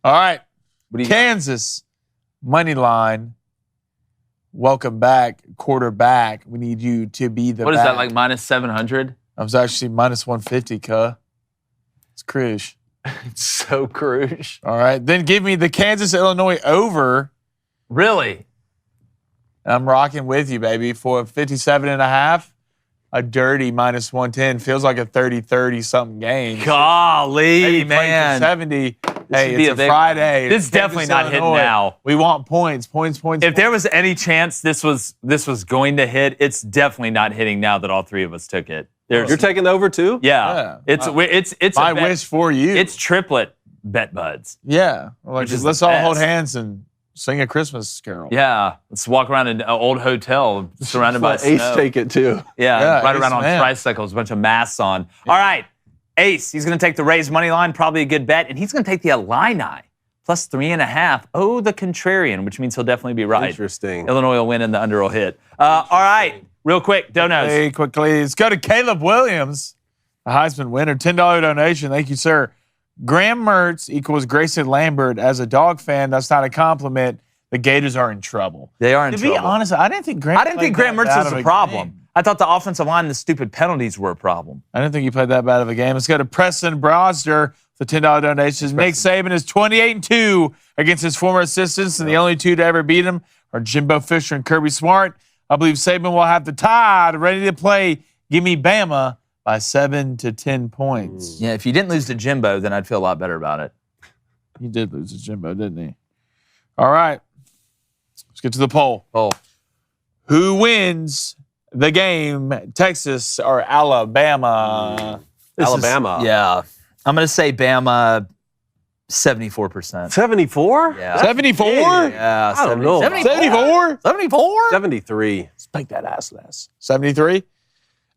All right. Kansas, money line. Welcome back, quarterback. We need you to be the What is that, like -700? I was actually -150, cuh. It's cruise. It's so cruise. All right. Then give me the Kansas, Illinois over. Really? I'm rocking with you, baby. For 57.5, a dirty -110. Feels like a 30-30 something game. Golly, man. 70. Hey, be it's a a big Friday. This is definitely not hitting Illinois. now. We want points. If there was any chance this was going to hit, it's definitely not hitting now that all three of us took it. You're taking the over too? Yeah. It's my a bet. wish for you. It's triplet bet buds. Yeah. Like, Which is let's the all best. hold hands and sing a Christmas carol. Yeah. Let's walk around an old hotel surrounded by Let Ace snow. take it too. Yeah, ride Ace around on man. tricycles, a bunch of masks on. All right. Ace, he's going to take the Rays money line, probably a good bet, and he's going to take the Illini plus 3.5. Oh, the contrarian, which means he'll definitely be right. Interesting. Illinois will win and the under will hit. All right, real quick, donuts. Hey, quickly, let's go to Caleb Williams, a Heisman winner. $10 donation. Thank you, sir. Graham Mertz equals Grayson Lambert. As a dog fan, that's not a compliment. The Gators are in trouble. They are in To trouble. be honest, I didn't think Graham Mertz was a problem. I thought the offensive line and the stupid penalties were a problem. I didn't think he played that bad of a game. Let's go to Preston Brosder for $10 donations. Nick Saban is 28-2 against his former assistants, and the only two to ever beat him are Jimbo Fisher and Kirby Smart. I believe Saban will have the Tide ready to play. Give me Bama by 7 to 10 points. Yeah, if you didn't lose to Jimbo, then I'd feel a lot better about it. He did lose to Jimbo, didn't he? All right. Let's get to the poll. Who wins the game, Texas or Alabama? Alabama. Yeah. I'm going to say Bama 74%. 74? Yeah. 74? Yeah. I don't know. 74? 74? 73. Spank that ass less. 73?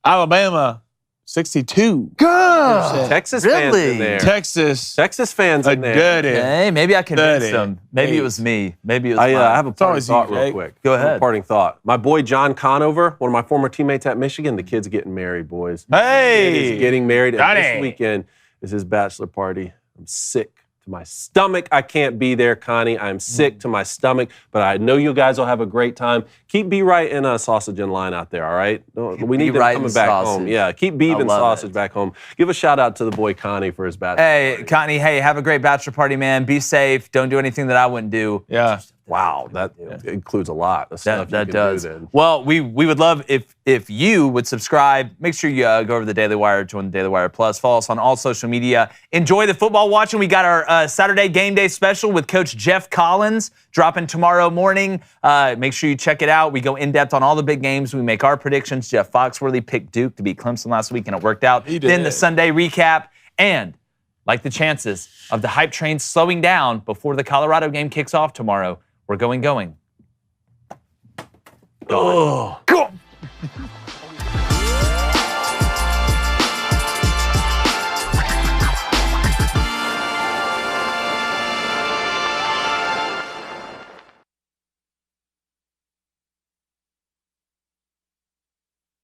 Alabama, 62. Good. Texas fans in there. Texas fans in there. good. Hey, maybe I convinced Dirty. him. Maybe it was me. Maybe it was I mine. have a parting always thought you, real Jake. quick. Go I have a ahead. parting thought. My boy John Conover, one of my former teammates at Michigan, the kid's getting married, boys. Hey! He's getting married, and Johnny. this weekend is his bachelor party. I'm sick to my stomach. I can't be there, Connie. I'm sick to my stomach, but I know you guys will have a great time. Keep B Right and Sausage in line out there, all right? We need them Right coming and back Sausage. home. Yeah, keep Beef I and love Sausage it. back home. Give a shout out to the boy Connie for his bachelor Hey, party. Connie, hey, have a great bachelor party, man. Be safe. Don't do anything that I wouldn't do. Yeah. Wow, that includes a lot of stuff That you can does. do then. Well, we would love if you would subscribe. Make sure you go over to the Daily Wire, join the Daily Wire Plus. Follow us on all social media. Enjoy the football watching. We got our Saturday game day special with Coach Jeff Collins dropping tomorrow morning. Make sure you check it out. We go in depth on all the big games. We make our predictions. Jeff Foxworthy picked Duke to beat Clemson last week, and it worked out. He did. Then the Sunday recap and like the chances of the hype train slowing down before the Colorado game kicks off tomorrow. We're going. Oh.